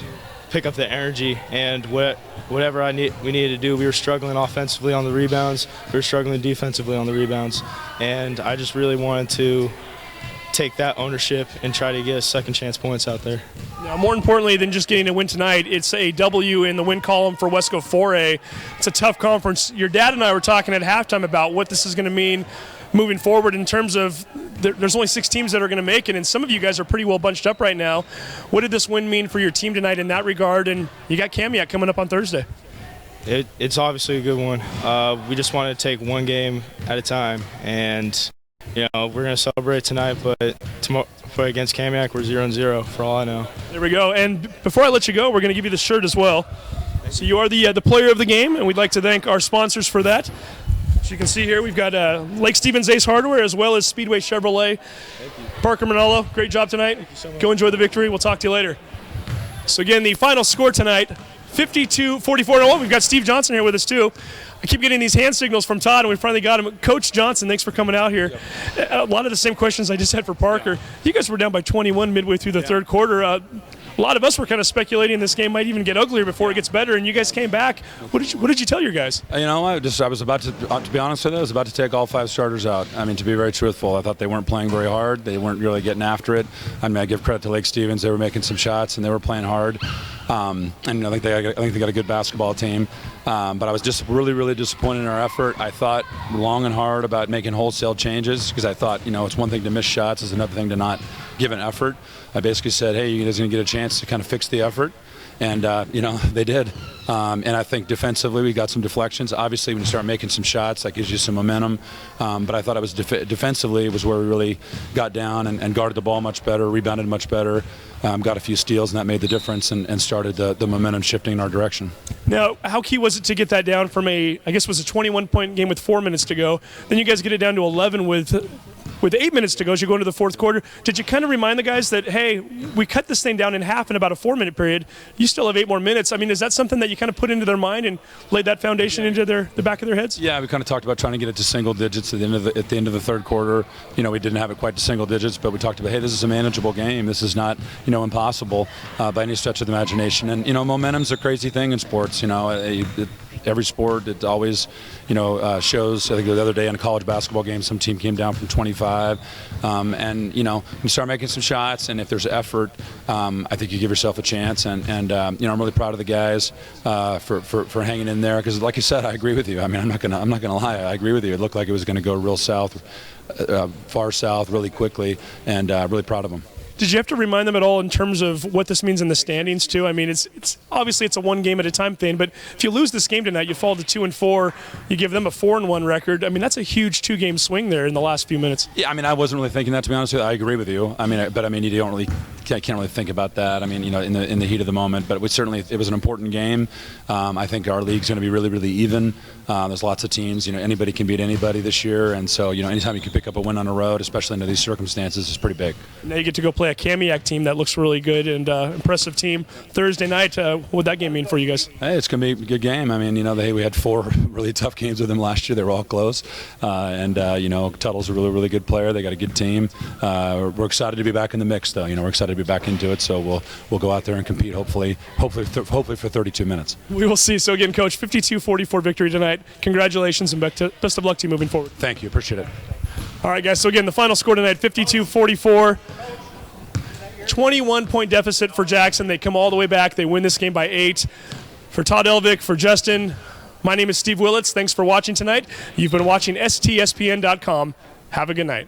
pick up the energy, and whatever we needed to do. We were struggling offensively on the rebounds. We were struggling defensively on the rebounds. And I just really wanted to take that ownership and try to get second chance points out there. Now, more importantly than just getting a win tonight, it's a W in the win column for Wesco 4A. It's a tough conference. Your dad and I were talking at halftime about what this is going to mean moving forward in terms of there's only 6 teams that are going to make it, and some of you guys are pretty well bunched up right now. What did this win mean for your team tonight in that regard? And you got Kamiak coming up on Thursday. It's obviously a good one. We just want to take one game at a time, and we're going to celebrate tonight, but tomorrow against Kamiak, we're 0-0 for all I know. There we go. And before I let you go, we're going to give you the shirt as well. So you are the player of the game, and we'd like to thank our sponsors for that. As you can see here, we've got Lake Stevens Ace Hardware as well as Speedway Chevrolet. Parker Manolo, great job tonight. Thank you so much. Go enjoy the victory. We'll talk to you later. So again, the final score tonight, 52-44. Oh, we've got Steve Johnson here with us too. I keep getting these hand signals from Todd, and we finally got him. Coach Johnson, thanks for coming out here. A lot of the same questions I just had for Parker. You guys were down by 21 midway through the third quarter. A lot of us were kind of speculating this game might even get uglier before it gets better, and you guys came back. What did you tell your guys? I was about to be honest with you, I was about to take all 5 starters out. To be very truthful, I thought they weren't playing very hard. They weren't really getting after it. I give credit to Lake Stevens. They were making some shots, and they were playing hard. And I think they got a good basketball team. But I was just really, really disappointed in our effort. I thought long and hard about making wholesale changes because I thought, it's one thing to miss shots, it's another thing to not give an effort. I basically said, hey, you guys are going to get a chance to kind of fix the effort. And, they did. And I think defensively we got some deflections. Obviously, when you start making some shots, that gives you some momentum. But I thought it was defensively was where we really got down and guarded the ball much better, rebounded much better, got a few steals, and that made the difference and started the momentum shifting in our direction. Now, how key was it to get that down from I guess it was a 21-point game with 4 minutes to go. Then you guys get it down to 11 with 8 minutes to go as you go into the fourth quarter. Did you kind of remind the guys that, hey, we cut this thing down in half in about a 4-minute period. You still have 8 more minutes. Is that something that you kind of put into their mind and laid that foundation into the back of their heads? Yeah, we kind of talked about trying to get it to single digits at the end of the third quarter. We didn't have it quite to single digits, but we talked about, hey, this is a manageable game. This is not, impossible by any stretch of the imagination. And, momentum's a crazy thing in sports. Every sport, it always, shows. I think the other day in a college basketball game, some team came down from 25. And, you start making some shots, and if there's effort, I think you give yourself a chance. And I'm really proud of the guys for hanging in there. Because, like you said, I agree with you. I'm not gonna lie. I agree with you. It looked like it was going to go real south, far south, really quickly, and really proud of them. Did you have to remind them at all in terms of what this means in the standings too? It's obviously it's a 1 game at a time thing, but if you lose this game tonight, you fall to 2-4. You give them a 4-1 record. That's a huge 2-game swing there in the last few minutes. Yeah, I wasn't really thinking that, to be honest with you. I agree with you. I can't really think about that. In the heat of the moment, but it was an important game. I think our league's going to be really, really even. There's lots of teams. Anybody can beat anybody this year, and so anytime you can pick up a win on the road, especially under these circumstances, is pretty big. Now you get to go play a Kamiak team that looks really good and impressive team Thursday night. What would that game mean for you guys? Hey, it's going to be a good game. We had 4 really tough games with them last year. They were all close, and Tuttle's a really, really good player. They got a good team. We're excited to be back in the mix, though. We're excited to be back into it. So we'll go out there and compete. Hopefully for 32 minutes. We will see. So again, Coach, 52-44 victory tonight. Congratulations and best of luck to you moving forward. Thank you. Appreciate it. All right, guys. So again, the final score tonight: 52-44. 21-point deficit for Jackson. They come all the way back. They win this game by 8. For Todd Elvick, for Justin, my name is Steve Willits. Thanks for watching tonight. You've been watching STSPN.com. Have a good night.